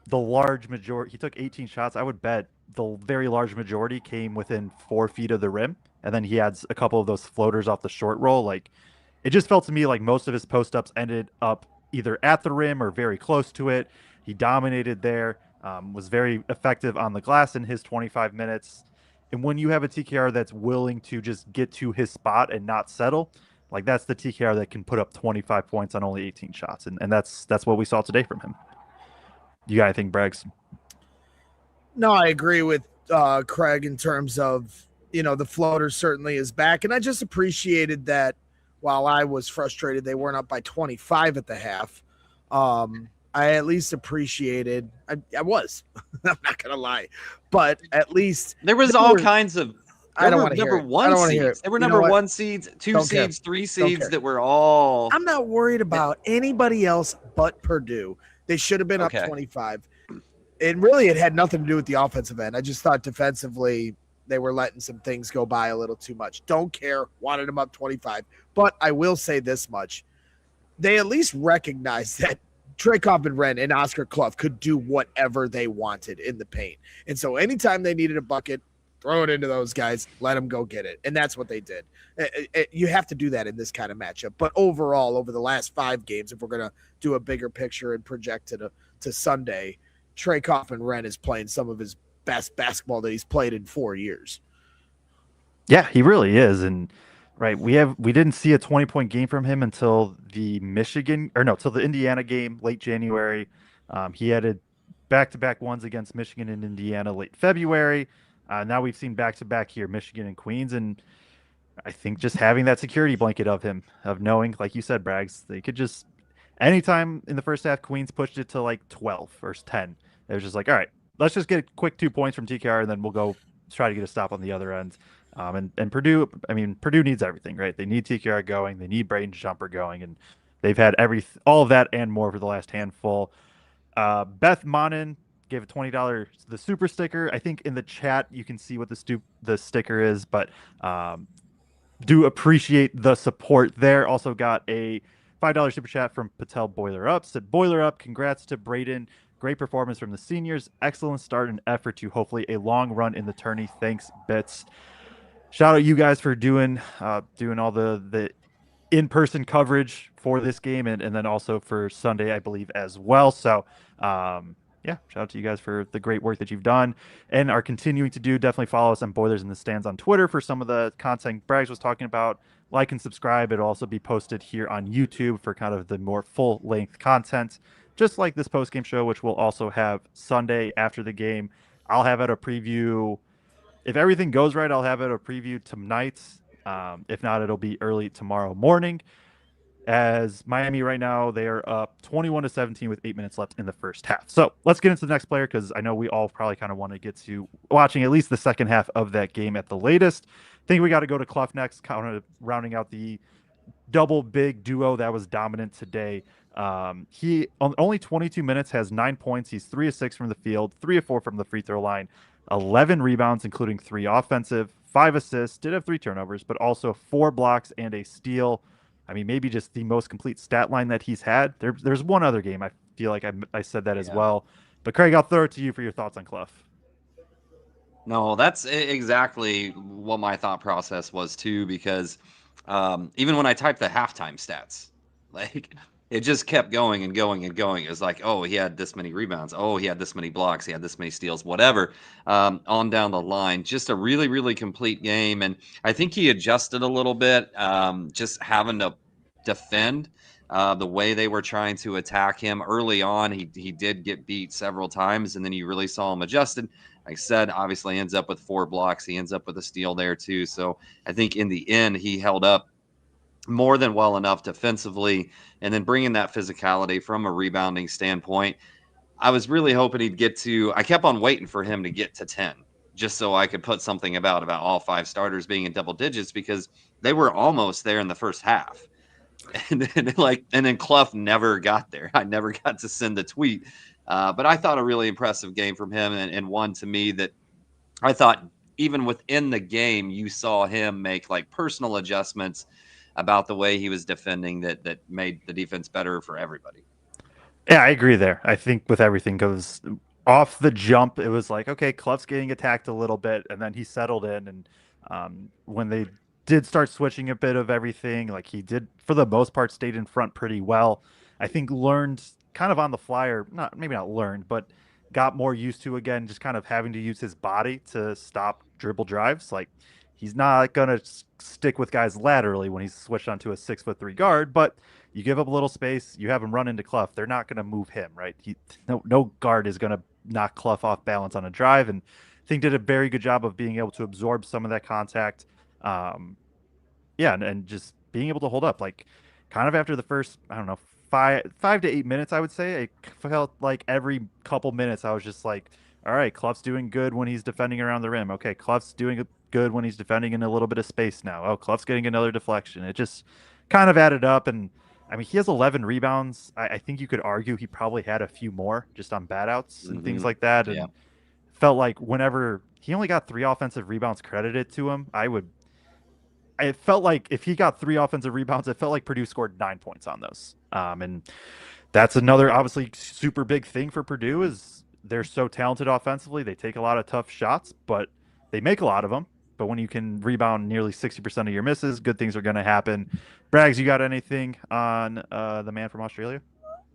the large majority, he took 18 shots. I would bet the very large majority came within 4 feet of the rim. And then he had a couple of those floaters off the short roll. Like, it just felt to me like most of his post-ups ended up either at the rim or very close to it. He dominated there, was very effective on the glass in his 25 minutes. And when you have a TKR that's willing to just get to his spot and not settle, like, that's the TKR that can put up 25 points on only 18 shots. And that's what we saw today from him. You got anything, Braggs? No, I agree with Kraig in terms of, the floater certainly is back. And I just appreciated that while I was frustrated they weren't up by 25 at the half, I at least appreciated, I was, I'm not going to lie, but at least there was all kinds of, I don't want to hear number 1 seeds. There were number 1 seeds, 2 seeds, 3 seeds that were all. I'm not worried about anybody else but Purdue. They should have been up 25. And really, it had nothing to do with the offensive end. I just thought defensively they were letting some things go by a little too much. Don't care. Wanted them up 25. But I will say this much. They at least recognized that Trey Kaufman-Renn and Oscar Cluff could do whatever they wanted in the paint. And so anytime they needed a bucket, throw it into those guys, let them go get it. And that's what they did. You have to do that in this kind of matchup. But overall, over the last 5 games, if we're going to do a bigger picture and project to Sunday, Trey Kaufman-Renn is playing some of his best basketball that he's played in 4 years. Yeah, he really is. And right, we didn't see a 20-point game from him until till the Indiana game late January. He had a back-to-back ones against Michigan and Indiana late February. Now we've seen back-to-back here, Michigan and Queens, and I think just having that security blanket of him, of knowing, like you said, Braggs, they could just anytime in the first half, Queens pushed it to like 12 or 10. It was just like, all right, let's just get a quick 2 points from TKR, and then we'll go try to get a stop on the other end. And Purdue, I mean, Purdue needs everything, right? They need TKR going, they need Braden Jumper going, and they've had all of that and more for the last handful. Beth Monin gave a $20 the super sticker. I think in the chat you can see what the sticker is, but do appreciate the support there. Also got a $5 super chat from Patel Boiler Up. Said, Boiler Up, congrats to Braden. Great performance from the seniors. Excellent start and effort to hopefully a long run in the tourney. Thanks, Bits. Shout out you guys for doing all the in-person coverage for this game and then also for Sunday, I believe, as well. So, yeah, shout out to you guys for the great work that you've done and are continuing to do. Definitely follow us on Boilers in the Stands on Twitter for some of the content Braggs was talking about. Like and subscribe. It'll also be posted here on YouTube for kind of the more full-length content, just like this post-game show, which we'll also have Sunday after the game. I'll have it a preview. If everything goes right, I'll have it a preview tonight. If not, it'll be early tomorrow morning. As Miami right now, they are up 21-17 with 8 minutes left in the first half. So let's get into the next player because I know we all probably kind of want to get to watching at least the second half of that game at the latest. I think we got to go to Cluff next, kind of rounding out the double big duo that was dominant today. He on only 22 minutes has 9 points. He's 3 of 6 from the field, 3 of 4 from the free throw line, 11 rebounds, including 3 offensive, 5 assists, did have 3 turnovers, but also 4 blocks and a steal. I mean, maybe just the most complete stat line that he's had. There's one other game. I feel like I said that as well. But Kraig, I'll throw it to you for your thoughts on Cluff. No, that's exactly what my thought process was too, because even when I typed the halftime stats, like it just kept going and going and going. It was like, oh, he had this many rebounds. Oh, he had this many blocks. He had this many steals, whatever, on down the line. Just a really, really complete game. And I think he adjusted a little bit, just having to defend the way they were trying to attack him early on. He did get beat several times, and then you really saw him adjusted. Like I said, obviously ends up with 4 blocks. He ends up with a steal there too. So I think in the end, he held up more than well enough defensively, and then bringing that physicality from a rebounding standpoint. I was really hoping he'd get to, I kept on waiting for him to get to 10, just so I could put something about all 5 starters being in double digits, because they were almost there in the first half. And then Cluff never got there. I never got to send the tweet. But I thought a really impressive game from him, and one to me that I thought even within the game, you saw him make like personal adjustments about the way he was defending that made the defense better for everybody. Yeah, I agree there. I think with everything goes off the jump, it was like, okay, Cluff's getting attacked a little bit, and then he settled in. And when they did start switching a bit of everything, like he did, for the most part, stayed in front pretty well. I think learned kind of on the fly, or maybe not learned, but got more used to, again, just kind of having to use his body to stop dribble drives. Like he's not going to stick with guys laterally when he's switched onto a 6'3" guard, but you give up a little space, you have him run into Cluff. They're not going to move him, right? No guard is going to knock Cluff off balance on a drive, and I think did a very good job of being able to absorb some of that contact. And just being able to hold up, like kind of after the first, I don't know, 5 to 8 minutes, I would say, it felt like every couple minutes I was just like, all right, Cluff's doing good when he's defending around the rim. Okay, Cluff's doing good when he's defending in a little bit of space now. Oh, Cluff's getting another deflection. It just kind of added up. And I mean, he has 11 rebounds. I think you could argue he probably had a few more just on bad outs and things like that. And felt like whenever he only got 3 offensive rebounds credited to him, it felt like if he got 3 offensive rebounds, it felt like Purdue scored 9 points on those. And that's another obviously super big thing for Purdue is they're so talented offensively. They take a lot of tough shots, but they make a lot of them, but when you can rebound nearly 60% of your misses, good things are going to happen. Braggs, you got anything on the man from Australia?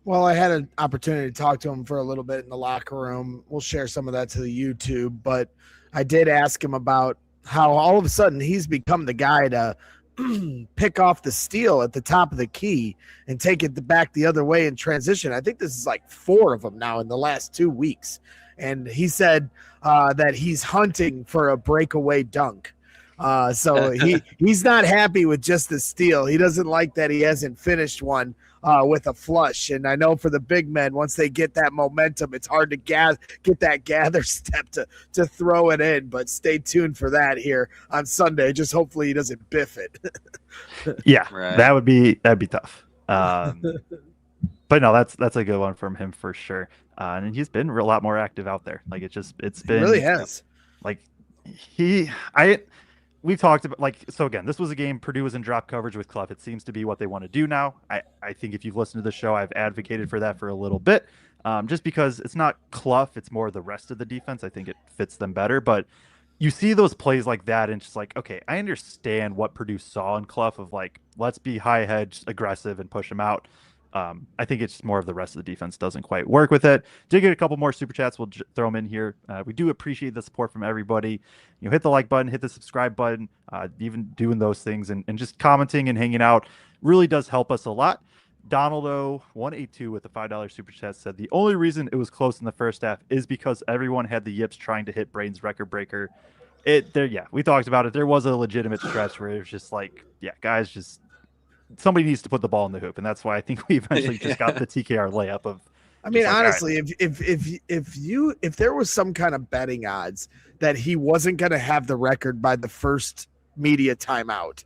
Well, I had an opportunity to talk to him for a little bit in the locker room. We'll share some of that to the YouTube, but I did ask him about how all of a sudden he's become the guy to pick off the steal at the top of the key and take it back the other way in transition. I think this is like 4 of them now in the last 2 weeks. And he said that he's hunting for a breakaway dunk. So he's not happy with just the steal. He doesn't like that he hasn't finished one with a flush. And I know for the big men, once they get that momentum, it's hard to get that gather step to throw it in. But stay tuned for that here on Sunday. Just hopefully he doesn't biff it. Yeah, Right. that'd be tough. But no, that's a good one from him for sure. And he's been a lot more active out there. Like it's been It really has. Like we've talked about, like, so again, this was a game Purdue was in drop coverage with Cluff. It seems to be what they want to do now. I think if you've listened to the show, I've advocated for that for a little bit, just because it's not Cluff, it's more the rest of the defense. I think it fits them better. But you see those plays like that, and it's just like, okay, I understand what Purdue saw in Cluff of like, let's be high hedge, aggressive, and push them out. I think it's just more of the rest of the defense doesn't quite work with it. Did get a couple more super chats. We'll throw them in here. We do appreciate the support from everybody. Hit the like button, hit the subscribe button, even doing those things and just commenting and hanging out really does help us a lot. Donaldo 182 with the $5 super chat said the only reason it was close in the first half is because everyone had the yips trying to hit Braden's record breaker. We talked about it. There was a legitimate stretch where it was just like, yeah, guys, just somebody needs to put the ball in the hoop, and that's why I think we eventually just got the TKR layup of. I mean, like, honestly, right. if there was some kind of betting odds that he wasn't going to have the record by the first media timeout,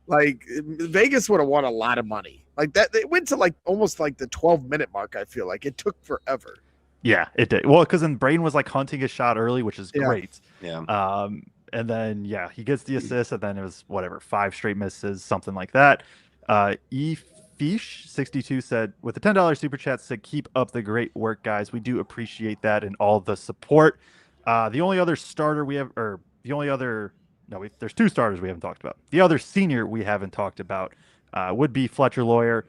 like Vegas would have won a lot of money. Like that, it went to like almost like the 12-minute mark. I feel like it took forever. Yeah, it did. Well, because then Braden was like hunting his shot early, which is great. Yeah. And then he gets the assist, and then it was 5 straight misses, something like that. Fish 62 said with the $10 super chat said keep up the great work, guys. We do appreciate that and all the support. The only other starter we have, or the only other there's 2 starters we haven't talked about. The other senior we haven't talked about would be Fletcher Loyer.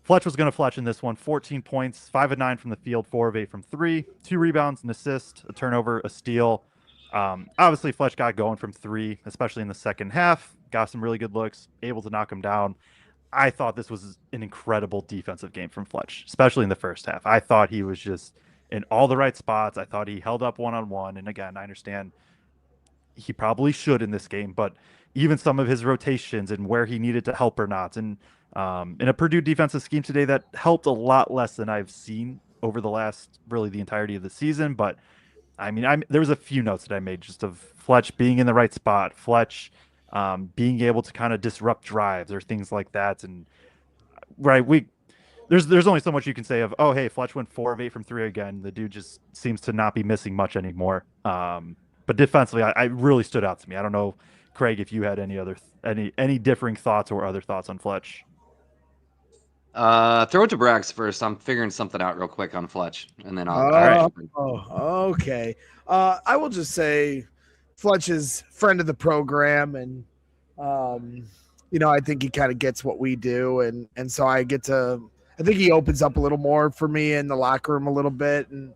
Fletch was going to Fletch in this one. 14 points, 5 of 9 from the field, 4 of 8 from 3, 2 rebounds, an assist, a turnover, a steal. Obviously, Fletch got going from 3, especially in the second half. Got some really good looks, able to knock him down. I thought this was an incredible defensive game from Fletch, especially in the first half. I thought he was just in all the right spots. I thought he held up one-on-one. And again, I understand he probably should in this game, but even some of his rotations and where he needed to help or not. And in a Purdue defensive scheme today, that helped a lot less than I've seen over the entirety of the season. But I mean, there was a few notes that I made just of Fletch being in the right spot, Fletch being able to kind of disrupt drives or things like that. And there's only so much you can say of, oh, hey, Fletch went 4 of 8 from 3 again. The dude just seems to not be missing much anymore. But defensively, I really stood out to me. I don't know, Kraig, if you had any differing thoughts or other thoughts on Fletch. Throw it to Braggs first. I'm figuring something out real quick on Fletch, and then I'll. All right. Oh, okay. I will just say Fletch is friend of the program, and I think he kind of gets what we do, and so I think he opens up a little more for me in the locker room a little bit, and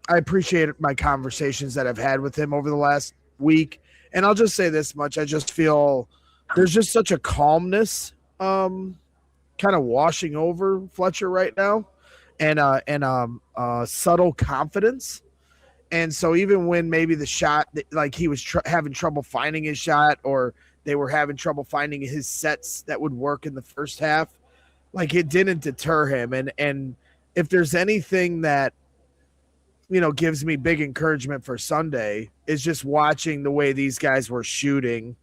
I appreciate my conversations that I've had with him over the last week, and I'll just say this much: I just feel there's just such a calmness, kind of washing over Fletcher right now, and subtle confidence. And so even when maybe the shot, like he was having trouble finding his shot, or they were having trouble finding his sets that would work in the first half, like it didn't deter him. And if there's anything that, gives me big encouragement for Sunday, is just watching the way these guys were shooting.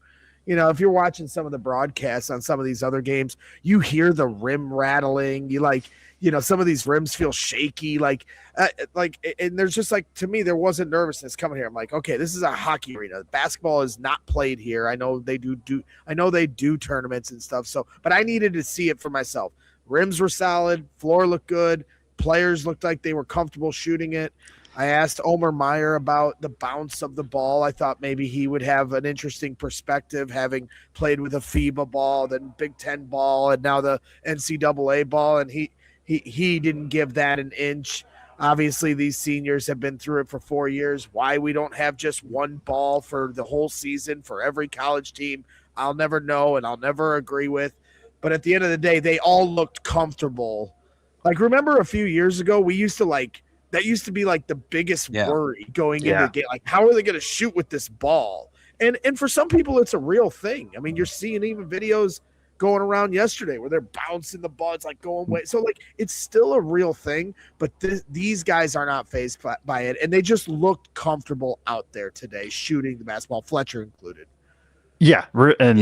If you're watching some of the broadcasts on some of these other games, you hear the rim rattling. Some of these rims feel shaky, and there's just to me, there wasn't nervousness coming here. I'm like, okay, this is a hockey arena. Basketball is not played here. I know they do tournaments and stuff. So, but I needed to see it for myself. Rims were solid. Floor looked good. Players looked like they were comfortable shooting it. I asked Omer Meyer about the bounce of the ball. I thought maybe he would have an interesting perspective, having played with a FIBA ball, then Big Ten ball, and now the NCAA ball, and he didn't give that an inch. Obviously, these seniors have been through it for 4 years. Why we don't have just one ball for the whole season for every college team, I'll never know and I'll never agree with. But at the end of the day, they all looked comfortable. Like, remember a few years ago, we used to that used to be like the biggest worry going into the game. Like, how are they going to shoot with this ball? And for some people, it's a real thing. I mean, you're seeing even videos going around yesterday where they're bouncing the ball. It's like going away. So, like, it's still a real thing, but these guys are not fazed by it. And they just looked comfortable out there today shooting the basketball, Fletcher included. Yeah, and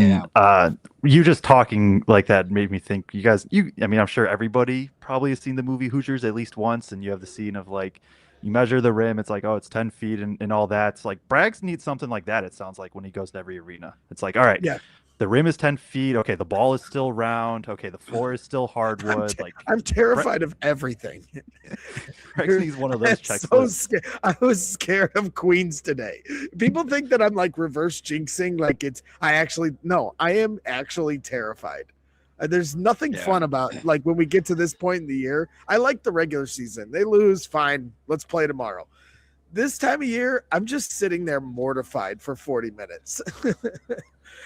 you just talking like that made me think. I mean, I'm sure everybody probably has seen the movie Hoosiers at least once, and you have the scene of like you measure the rim, it's like, oh, it's 10 feet and all that. It's like Braggs needs something like that. It sounds like when he goes to every arena, it's like, all right, the rim is 10 feet. Okay, the ball is still round. Okay, the floor is still hardwood. I'm terrified of everything. Braggs needs one of those checks. I was scared of Queens today. People think that I'm like reverse jinxing. Like I am actually terrified. There's nothing fun about like when we get to this point in the year. I like the regular season. They lose, fine. Let's play tomorrow. This time of year, I'm just sitting there mortified for 40 minutes.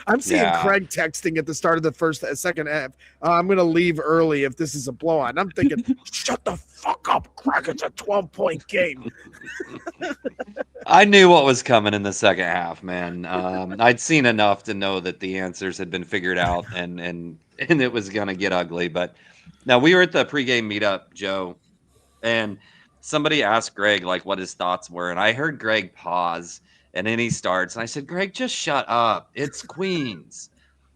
I'm seeing Kraig texting at the start of the second half. I'm going to leave early if this is a blowout. I'm thinking, shut the fuck up, Kraig. It's a 12-point game. I knew what was coming in the second half, man. I'd seen enough to know that the answers had been figured out and it was going to get ugly. But now we were at the pregame meetup, Joe, and somebody asked Greg like what his thoughts were, and I heard Greg pause. And then he starts, and I said, Greg, just shut up. It's Queens.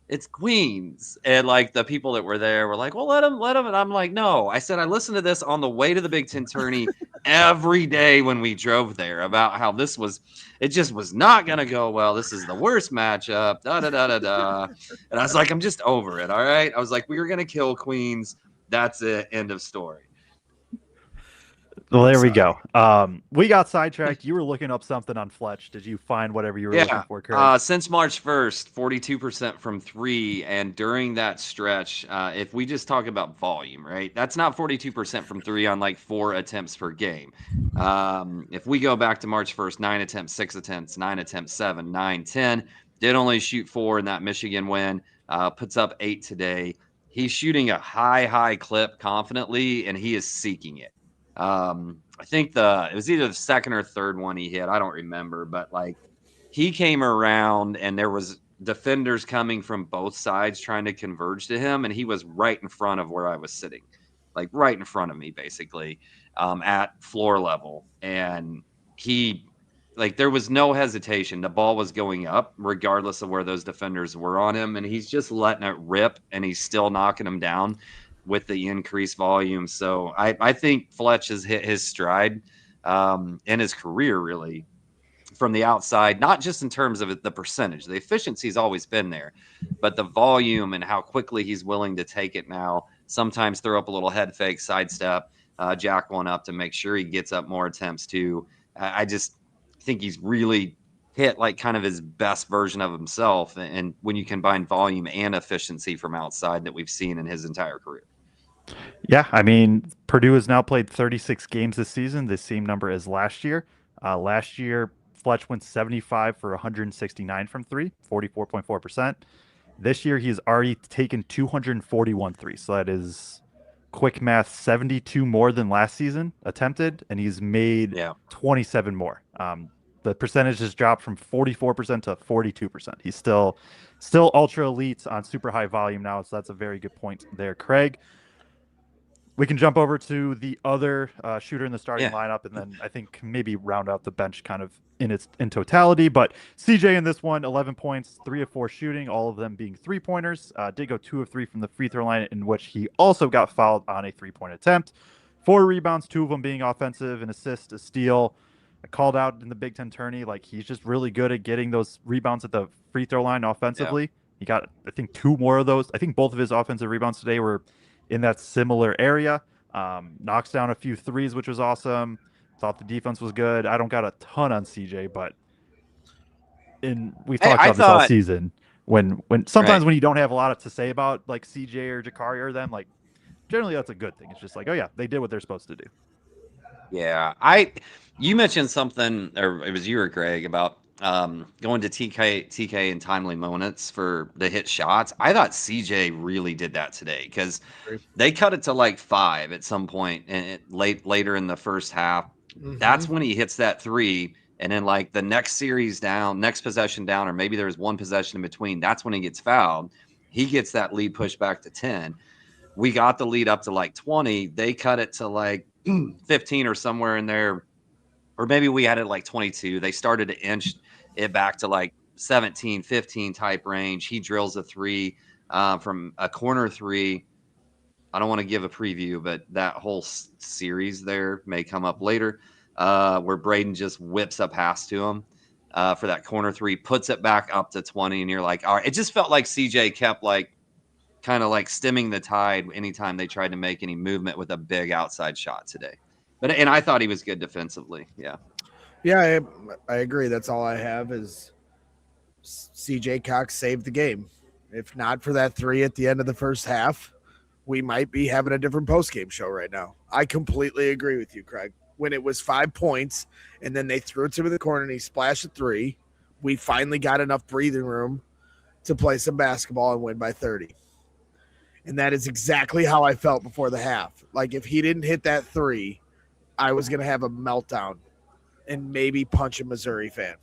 It's Queens. And, like, the people that were there were like, well, let him. And I'm like, no. I said, I listened to this on the way to the Big Ten tourney every day when we drove there about how it just was not going to go well. This is the worst matchup, da-da-da-da-da. And I was like, I'm just over it, all right? I was like, we were going to kill Queens. That's it. End of story. Well, there we go. We got sidetracked. You were looking up something on Fletch. Did you find whatever you were looking for, Kraig? Since March 1st, 42% from three. And during that stretch, if we just talk about volume, right, that's not 42% from three on like 4 attempts per game. If we go back to March 1st, 9 attempts, 6 attempts, 9 attempts, 7, 9, 10. Did only shoot 4 in that Michigan win. Puts up 8 today. He's shooting a high clip confidently, and he is seeking it. I think it was either the second or third one he hit. I don't remember, but like he came around and there was defenders coming from both sides trying to converge to him. And he was right in front of where I was sitting, like right in front of me, basically, at floor level. And there was no hesitation. The ball was going up regardless of where those defenders were on him. And he's just letting it rip and he's still knocking them down with the increased volume. So I think Fletch has hit his stride in his career, really, from the outside, not just in terms of the percentage. The efficiency's always been there, but the volume and how quickly he's willing to take it now, sometimes throw up a little head fake, sidestep, jack one up to make sure he gets up more attempts too. I just think he's really hit like kind of his best version of himself. And when you combine volume and efficiency from outside that we've seen in his entire career. Yeah, I mean, Purdue has now played 36 games this season, the same number as last year. Last year, Fletch went 75 for 169 from three, 44.4%. This year, he's already taken 241 threes. So that is, quick math, 72 more than last season attempted, and he's made 27 more. The percentage has dropped from 44% to 42%. He's still ultra elite on super high volume now, so that's a very good point there, Kraig. We can jump over to the other shooter in the starting lineup, and then I think maybe round out the bench kind of in totality. But CJ in this one, 11 points, 3 of 4 shooting, all of them being 3-pointers. Did go 2 of 3 from the free throw line, in which he also got fouled on a 3-point attempt. 4 rebounds, 2 of them being offensive, an assist, a steal. I called out in the Big Ten tourney, like he's just really good at getting those rebounds at the free throw line offensively. Yeah. He got, I think, 2 more of those. I think both of his offensive rebounds today were in that similar area. Knocks down a few threes, which was awesome. Thought the defense was good. I don't got a ton on CJ, but we've Hey, talked I about this all thought season. When sometimes right. when you don't have a lot to say about like CJ or Jakari or them, like generally that's a good thing. It's just like, oh yeah, they did what they're supposed to do. Yeah, you mentioned something, or it was you or Greg, about going to TK in timely moments for the hit shots. I thought CJ really did that today because they cut it to like 5 at some point and later in the first half. That's when he hits that 3, and then like the next next possession down, or maybe there's one possession in between. That's when he gets fouled. He gets that lead pushed back to 10. We got the lead up to like 20. They cut it to like 15 or somewhere in there, or maybe we had it like 22. They started to inch it back to like 17, 15 type range. He drills a 3 from a corner 3. I don't want to give a preview, but that whole series there may come up later, where Braden just whips a pass to him for that corner 3, puts it back up to 20, and you're like, all right. It just felt like CJ kept like kind of like stemming the tide anytime they tried to make any movement with a big outside shot today. And I thought he was good defensively. Yeah. Yeah, I agree. That's all I have is CJ Cox saved the game. If not for that 3 at the end of the first half, we might be having a different post-game show right now. I completely agree with you, Kraig. When it was 5 points and then they threw it to him in the corner and he splashed a 3, we finally got enough breathing room to play some basketball and win by 30. And that is exactly how I felt before the half. Like if he didn't hit that 3, I was going to have a meltdown and maybe punch a Missouri fan.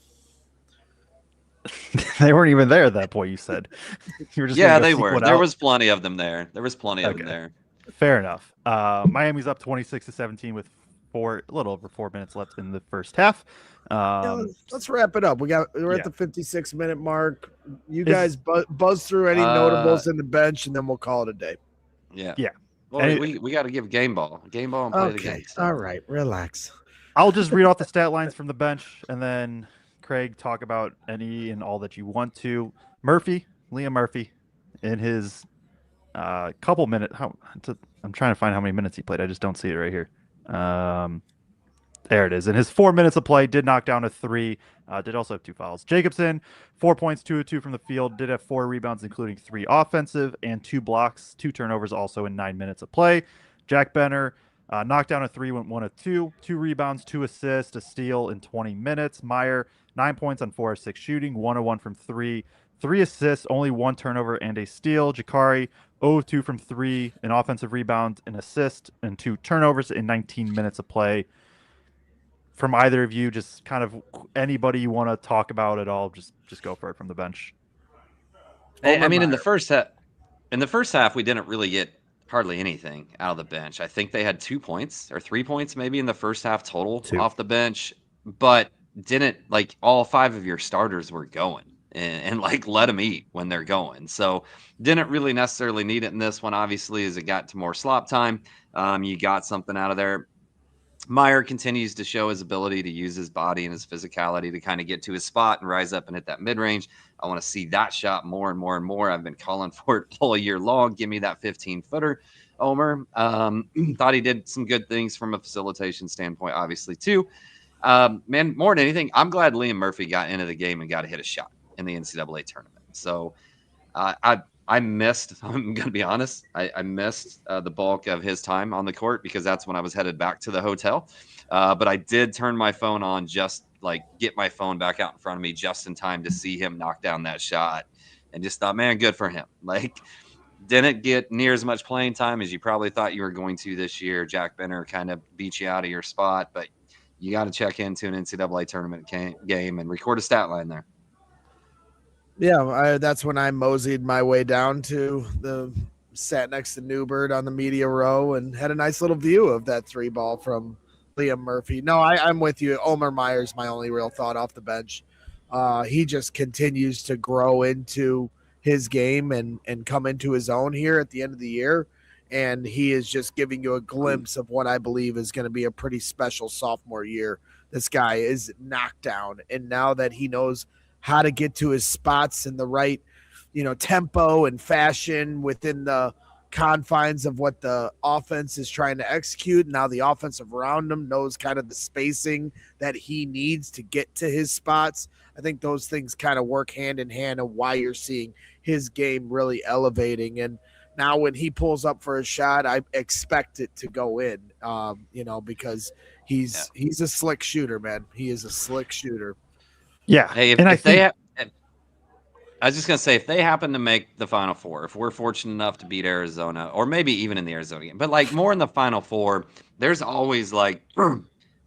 They weren't even there at that point, you said. You were just Yeah, go they seek were. one There out? was plenty of them there. There was plenty of them Okay. there. Fair enough. Miami's up 26-17 with a little over 4 minutes left in the first half. Let's wrap it up. We're at the 56-minute mark. You guys buzz through any notables in the bench, and then we'll call it a day. Yeah. Yeah. Well, we got to give game ball and play the game. So. All right. Relax. I'll just read off the stat lines from the bench, and then Kraig, talk about any and all that you want to. Liam Murphy, in his couple minutes. I'm trying to find how many minutes he played. I just don't see it right here. There it is. In his 4 minutes of play, did knock down a 3. Did also have 2 fouls. Jacobson, 4 points, 2 of 2 from the field. Did have 4 rebounds, including 3 offensive and 2 blocks, 2 turnovers also in 9 minutes of play. Jack Benner, knocked down a 3, went 1 of 2. 2 rebounds, 2 assists, a steal in 20 minutes. Meyer, 9 points on 4 of 6 shooting, 1 of 1 from 3. 3 assists, only 1 turnover and a steal. Jakari, 0 of 2 from 3, an offensive rebound, an assist, and 2 turnovers in 19 minutes of play. From either of you, just kind of anybody you want to talk about at all, just go for it from the bench. I mean, in the first half, we didn't really get hardly anything out of the bench. I think they had 2 points or 3 points maybe in the first half total off the bench, but didn't like all 5 of your starters were going and like let them eat when they're going. So didn't really necessarily need it in this one. Obviously, as it got to more slop time, you got something out of there. Meyer continues to show his ability to use his body and his physicality to kind of get to his spot and rise up and hit that mid-range. I want to see that shot more and more and more. I've been calling for it all year long. Give me that 15-footer, Omer. Thought he did some good things from a facilitation standpoint, obviously, too. Man, more than anything, I'm glad Liam Murphy got into the game and got to hit a shot in the NCAA tournament. So I missed, I'm going to be honest, I missed the bulk of his time on the court because that's when I was headed back to the hotel. But I did turn my phone on, just like get my phone back out in front of me just in time to see him knock down that shot, and just thought, man, good for him. Like, didn't get near as much playing time as you probably thought you were going to this year. Jack Benner kind of beat you out of your spot, but you got to check into an NCAA tournament game and record a stat line there. Yeah, that's when I moseyed my way down to sat next to Newbert on the media row and had a nice little view of that 3 ball from Liam Murphy. No, I'm with you. Omer Meyer's my only real thought off the bench. He just continues to grow into his game and come into his own here at the end of the year. And he is just giving you a glimpse of what I believe is going to be a pretty special sophomore year. This guy is knocked down. And now that he knows how to get to his spots in the right, tempo and fashion within the confines of what the offense is trying to execute. Now the offensive around him knows kind of the spacing that he needs to get to his spots. I think those things kind of work hand in hand and why you're seeing his game really elevating. And now when he pulls up for a shot, I expect it to go in, because he's a slick shooter, man. He is a slick shooter. Yeah. Hey, and I was just going to say, if they happen to make the Final Four, if we're fortunate enough to beat Arizona, or maybe even in the Arizona game, but like more in the Final Four, there's always like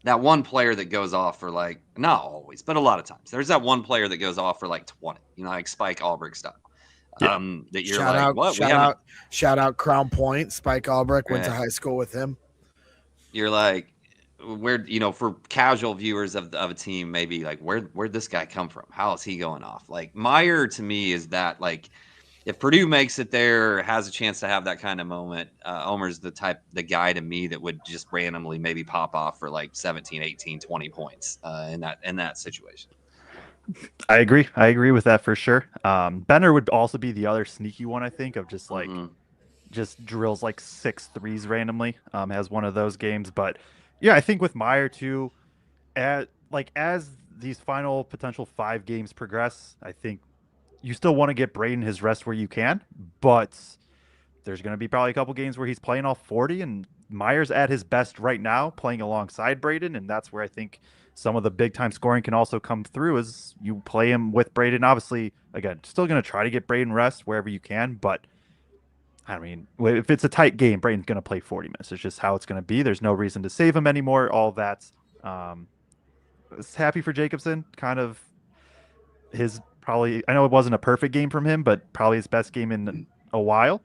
that one player that goes off for like, not always, but a lot of times, there's that one player that goes off for like 20, like Spike Albrecht style. Yeah. That you're what? Shout out Crown Point. Spike Albrecht went to high school with him. You're like, where, for casual viewers of a team, maybe like, where'd this guy come from? How is he going off? Like Meyer to me is that, like, if Purdue makes it there, has a chance to have that kind of moment, Omer's the guy to me that would just randomly maybe pop off for like 17, 18, 20 points in that situation. I agree with that for sure. Benner would also be the other sneaky one, I think, of just like just drills like 6 threes randomly. Has one of those games, but yeah, I think with Meyer too, as these final potential 5 games progress, I think you still want to get Braden his rest where you can, but there's going to be probably a couple games where he's playing all 40, and Meyer's at his best right now playing alongside Braden, and that's where I think some of the big time scoring can also come through as you play him with Braden. Obviously, again, still going to try to get Braden rest wherever you can, but I mean, if it's a tight game, Braden's going to play 40 minutes. It's just how it's going to be. There's no reason to save him anymore. All that. I was happy for Jacobson. Kind of his probably, I know it wasn't a perfect game from him, but probably his best game in a while.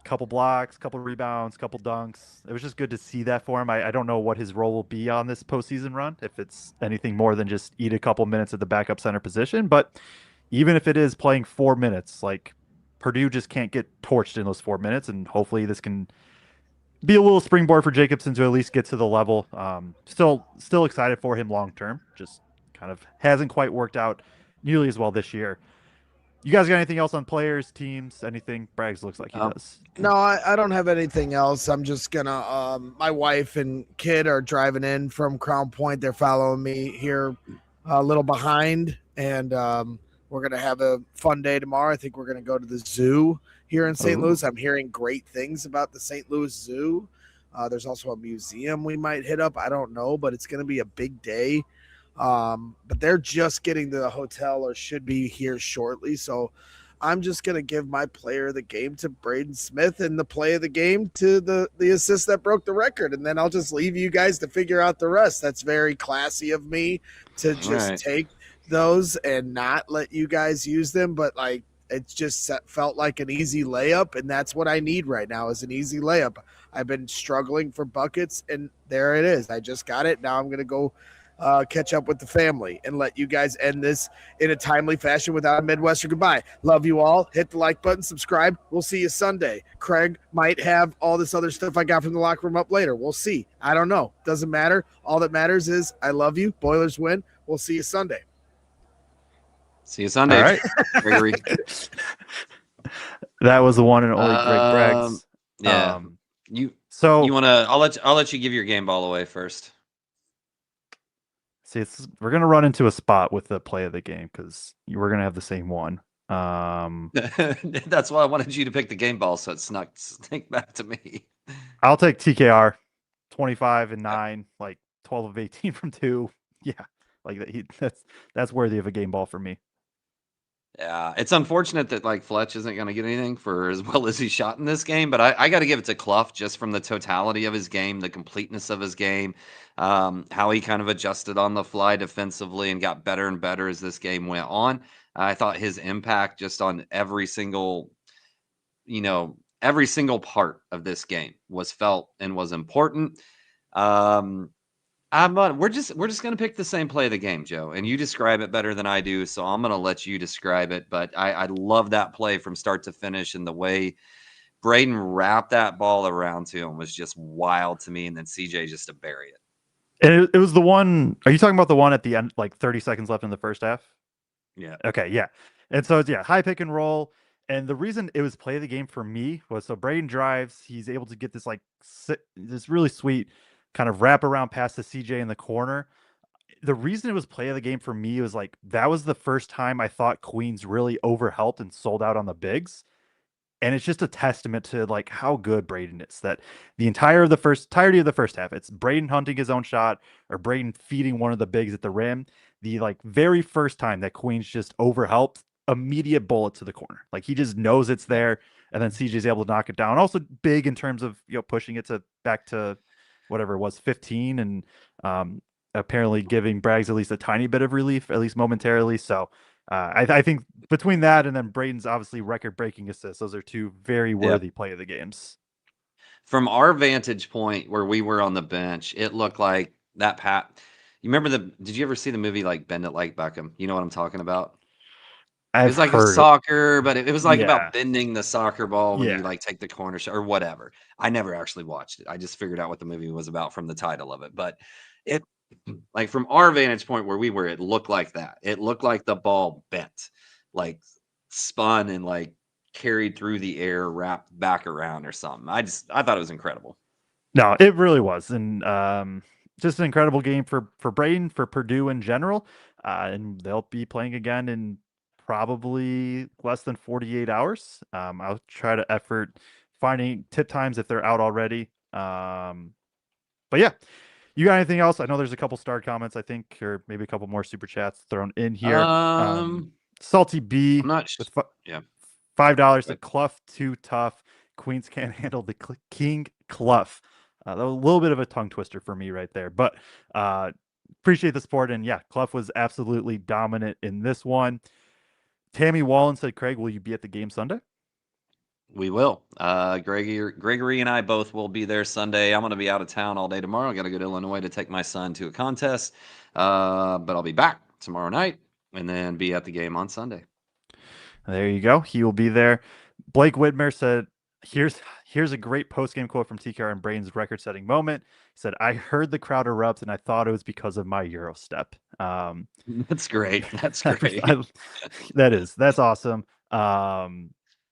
Couple blocks, couple rebounds, couple dunks. It was just good to see that for him. I don't know what his role will be on this postseason run, if it's anything more than just eat a couple minutes at the backup center position. But even if it is playing 4 minutes, like Purdue just can't get torched in those 4 minutes, and hopefully this can be a little springboard for Jacobson to at least get to the level. Still excited for him long term. Just kind of hasn't quite worked out nearly as well this year. You guys got anything else on players, teams, anything? Braggs looks like he does. No, I don't have anything else. I'm just gonna my wife and kid are driving in from Crown Point. They're following me here a little behind, and we're gonna have a fun day tomorrow. I think we're gonna go to the zoo here in St. Louis. I'm hearing great things about the St. Louis Zoo. There's also a museum we might hit up. I don't know, but it's gonna be a big day. But they're just getting to the hotel or should be here shortly. So I'm just going to give my player of the game to Braden Smith and the play of the game to the assist that broke the record. And then I'll just leave you guys to figure out the rest. That's very classy of me to just take those and not let you guys use them. But like, it just felt like an easy layup. And that's what I need right now is an easy layup. I've been struggling for buckets and there it is. I just got it. Now I'm going to go catch up with the family and let you guys end this in a timely fashion without a Midwestern goodbye. Love you all. Hit the like button, subscribe. We'll see you Sunday. Kraig might have all this other stuff I got from the locker room up later. We'll see. I don't know. Doesn't matter. All that matters is I love you. Boilers win. We'll see you Sunday. See you Sunday. All right. Gregory. That was the one and only Greg Braggs. Yeah. You want to? I'll let you give your game ball away first. See, we're gonna run into a spot with the play of the game because we're gonna have the same one. That's why I wanted you to pick the game ball, so it snuck back to me. I'll take TKR, 25 and 9, like 12 of 18 from 2. Yeah, like that's worthy of a game ball for me. Yeah, it's unfortunate that like Fletch isn't going to get anything for as well as he shot in this game, but I got to give it to Cluff just from the totality of his game, the completeness of his game, how he kind of adjusted on the fly defensively and got better and better as this game went on. I thought his impact just on every single part of this game was felt and was important. We're just going to pick the same play of the game, Joe, and you describe it better than I do, so I'm going to let you describe it. But I love that play from start to finish, and the way Braden wrapped that ball around to him was just wild to me, and then CJ just to bury it. And it was the one. Are you talking about the one at the end, like 30 seconds left in the first half? Yeah. Okay, yeah. And so it's high pick and roll, And the reason it was play of the game for me was so Braden drives, he's able to get this this really sweet kind of wrap around pass to CJ in the corner. The reason it was play of the game for me was like that was the first time I thought Queens really overhelped and sold out on the bigs. And it's just a testament to like how good Braden is that the entirety of the first half, it's Braden hunting his own shot or Braden feeding one of the bigs at the rim. The like very first time that Queens just overhelped, immediate bullet to the corner. Like he just knows it's there, and then CJ's able to knock it down. Also big in terms of pushing it to back to whatever it was 15 and apparently giving Braggs at least a tiny bit of relief, at least momentarily. So I think between that and then Braden's obviously record-breaking assists, those are two very worthy play of the games. From our vantage point where we were on the bench, it looked like that Pat. You remember did you ever see the movie like Bend It Like Beckham? You know what I'm talking about? It I've was like a heard, soccer, but it was like yeah, about bending the soccer ball when you yeah. like take the corner shot or whatever. I never actually watched it. I just figured out what the movie was about from the title of it. But it, like from our vantage point where we were, it looked like that. It looked like the ball bent, like spun and like carried through the air, wrapped back around or something. I thought it was incredible. No, it really was, and just an incredible game for Braden, for Purdue in general, and they'll be playing again in probably less than 48 hours. I'll try to effort finding tip times if they're out already. But yeah, you got anything else? I know there's a couple star comments, I think, or maybe a couple more super chats thrown in here. Salty B I'm not with yeah. $5. The Cluff too tough. Queens can't handle the King Cluff. That was a little bit of a tongue twister for me right there, but appreciate the support. And yeah, Cluff was absolutely dominant in this one. Tammy Wallen said, Kraig, will you be at the game Sunday? We will. Gregory and I both will be there Sunday. I'm going to be out of town all day tomorrow. I got to go to Illinois to take my son to a contest, but I'll be back tomorrow night and then be at the game on Sunday. There you go. He will be there. Blake Whitmer said, here's a great post-game quote from TKR and Braden's record-setting moment. He said, I heard the crowd erupt, and I thought it was because of my Euro step. That's great. That's great. That's awesome.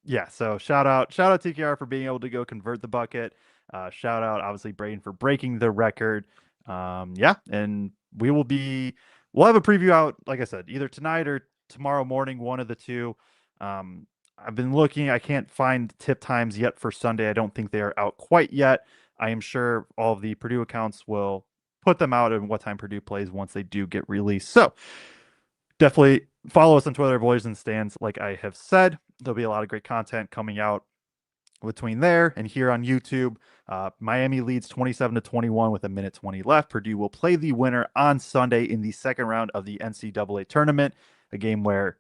Yeah, so shout out TKR for being able to go convert the bucket. Shout out, obviously, Braden for breaking the record. Yeah, and we'll have a preview out, like I said, either tonight or tomorrow morning, one of the two. I've been looking. I can't find tip times yet for Sunday. I don't think they are out quite yet. I am sure all of the Purdue accounts will put them out and what time Purdue plays once they do get released. So definitely follow us on Twitter, Boilers and Stands. Like I have said, there'll be a lot of great content coming out between there and here on YouTube. Miami leads 27-21 with 1:20 left. Purdue will play the winner on Sunday in the second round of the NCAA tournament, a game where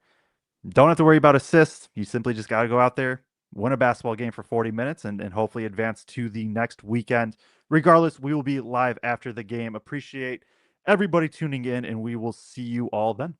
don't have to worry about assists. You simply just got to go out there, win a basketball game for 40 minutes, and hopefully advance to the next weekend. Regardless, we will be live after the game. Appreciate everybody tuning in, and we will see you all then.